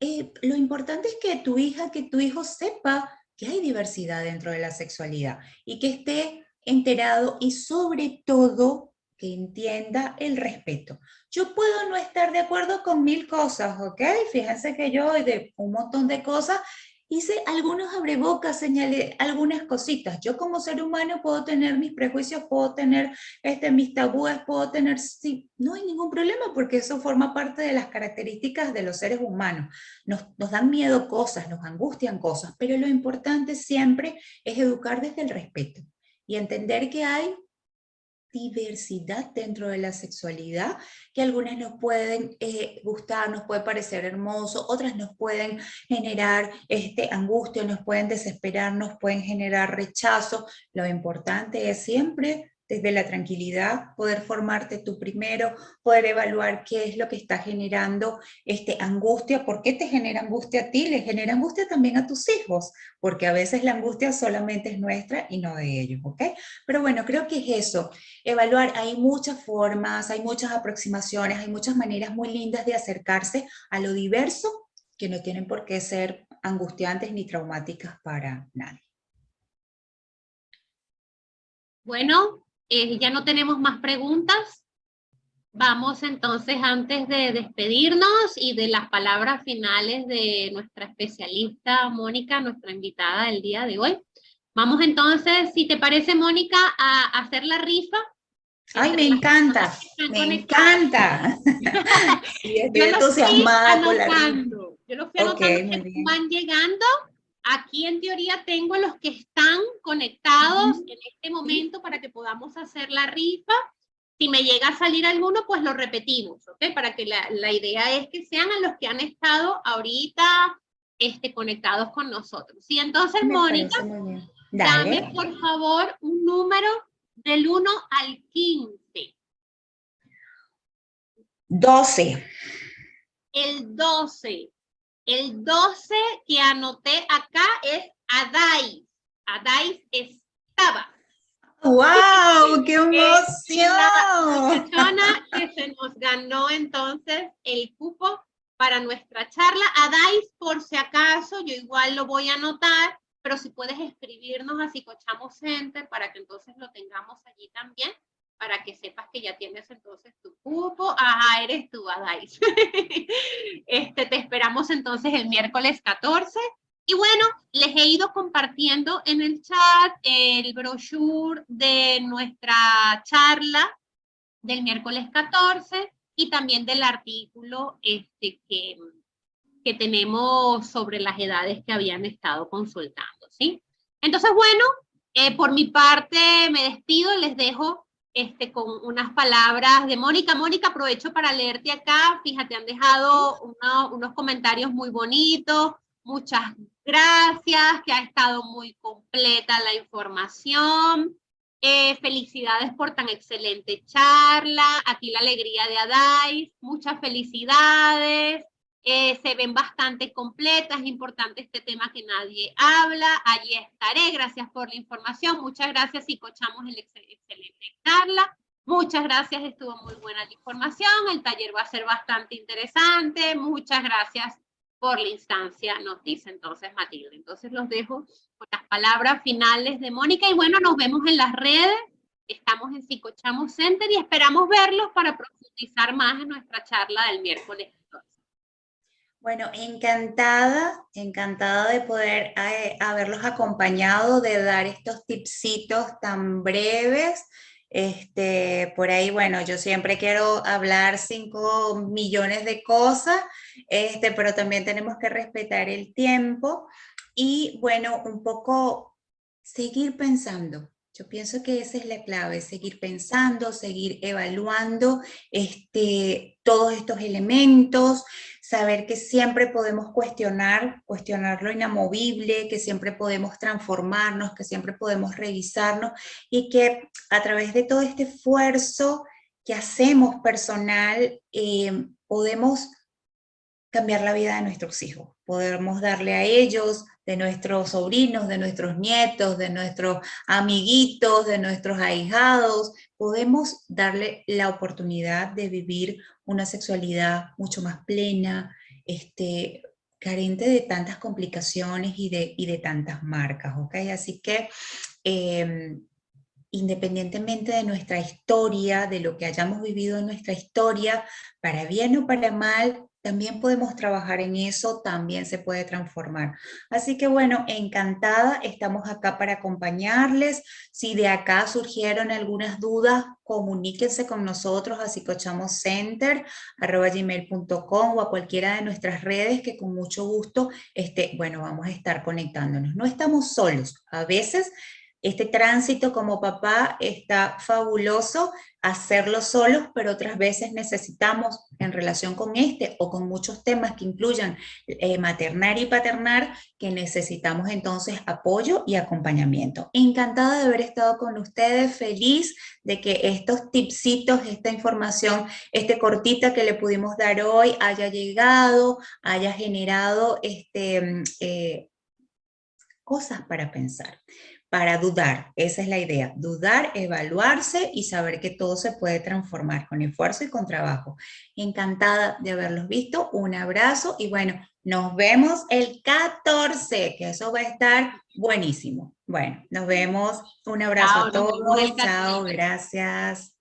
lo importante es que tu hija, que tu hijo sepa que hay diversidad dentro de la sexualidad y que esté enterado y sobre todo que entienda el respeto. Yo puedo no estar de acuerdo con 1000 cosas, ¿ok? Fíjense que yo de un montón de cosas Hice algunos abrebocas, señalé algunas cositas. Yo como ser humano puedo tener mis prejuicios, puedo tener mis tabúes, puedo tener, sí, no hay ningún problema porque eso forma parte de las características de los seres humanos. Nos dan miedo cosas, nos angustian cosas, pero lo importante siempre es educar desde el respeto y entender que hay diversidad dentro de la sexualidad, que algunas nos pueden gustar, nos puede parecer hermoso, otras nos pueden generar angustia, nos pueden desesperar, nos pueden generar rechazo. Lo importante es siempre desde la tranquilidad poder formarte tú primero, poder evaluar qué es lo que está generando angustia, por qué te genera angustia a ti, le genera angustia también a tus hijos, porque a veces la angustia solamente es nuestra y no de ellos, ¿ok? Pero bueno, creo que es eso. Evaluar, hay muchas formas, hay muchas aproximaciones, hay muchas maneras muy lindas de acercarse a lo diverso que no tienen por qué ser angustiantes ni traumáticas para nadie. Bueno, ya no tenemos más preguntas. Vamos entonces, antes de despedirnos y de las palabras finales de nuestra especialista Mónica, nuestra invitada del día de hoy, vamos entonces, si te parece, Mónica, a hacer la rifa. ¡Ay, me encanta! ¡Me encanta! Sí, estoy entusiasmada por la rifa. Yo lo fui anotando que van llegando. Aquí en teoría tengo los que están conectados en este momento para que podamos hacer la rifa. Si me llega a salir alguno, pues lo repetimos, ¿ok? Para que la idea es que sean a los que han estado ahorita conectados con nosotros. Sí, entonces, Mónica, dame por favor un número del 1 al 15. 12. El 12. El 12 que anoté acá es Adais. Adais estaba. ¡Wow! ¡Qué emoción! La persona que se nos ganó entonces el cupo para nuestra charla. Adais, por si acaso, yo igual lo voy a anotar, pero si puedes escribirnos a Psicochamo Center para que entonces lo tengamos allí también, para que sepas que ya tienes entonces tu cupo. Ajá, eres tú, Adais. Te esperamos entonces el miércoles 14. Y bueno, les he ido compartiendo en el chat el brochure de nuestra charla del miércoles 14 y también del artículo que tenemos sobre las edades que habían estado consultando, ¿sí? Entonces, bueno, por mi parte me despido, les dejo con unas palabras de Mónica. Mónica, aprovecho para leerte acá. Fíjate, han dejado unos comentarios muy bonitos. Muchas gracias, que ha estado muy completa la información. Felicidades por tan excelente charla. Aquí la alegría de Adais. Muchas felicidades. Se ven bastante completas, es importante este tema que nadie habla. Allí estaré, gracias por la información. Muchas gracias, Psicochamos el excelente charla. Muchas gracias, estuvo muy buena la información. El taller va a ser bastante interesante. Muchas gracias por la instancia, nos dice entonces Matilde. Entonces los dejo con las palabras finales de Mónica y bueno, nos vemos en las redes. Estamos en Psicochamo Center y esperamos verlos para profundizar más en nuestra charla del miércoles. Bueno, encantada de poder haberlos acompañado, de dar estos tipsitos tan breves. Por ahí, bueno, yo siempre quiero hablar 5 millones de cosas, pero también tenemos que respetar el tiempo y, bueno, un poco seguir pensando. Yo pienso que esa es la clave, seguir pensando, seguir evaluando todos estos elementos, saber que siempre podemos cuestionar lo inamovible, que siempre podemos transformarnos, que siempre podemos revisarnos y que a través de todo este esfuerzo que hacemos personal, podemos cambiar la vida de nuestros hijos, podemos darle a ellos, de nuestros sobrinos, de nuestros nietos, de nuestros amiguitos, de nuestros ahijados, podemos darle la oportunidad de vivir una sexualidad mucho más plena, carente de tantas complicaciones y de tantas marcas, ¿ok? Así que independientemente de nuestra historia, de lo que hayamos vivido en nuestra historia, para bien o para mal, también podemos trabajar en eso, también se puede transformar. Así que bueno, encantada, estamos acá para acompañarles. Si de acá surgieron algunas dudas, comuníquense con nosotros a psicochamocenter@gmail.com o a cualquiera de nuestras redes que con mucho gusto, bueno, vamos a estar conectándonos. No estamos solos, a veces este tránsito como papá está fabuloso hacerlo solos, pero otras veces necesitamos en relación con este o con muchos temas que incluyan maternar y paternar, que necesitamos entonces apoyo y acompañamiento. Encantada de haber estado con ustedes, feliz de que estos tipsitos, esta información, cortita que le pudimos dar hoy haya llegado, haya generado cosas para pensar, para dudar. Esa es la idea, dudar, evaluarse y saber que todo se puede transformar con esfuerzo y con trabajo. Encantada de haberlos visto, un abrazo y bueno, nos vemos el 14, que eso va a estar buenísimo. Bueno, nos vemos, un abrazo Chao, a nos vemos el todos, chao, 14. gracias.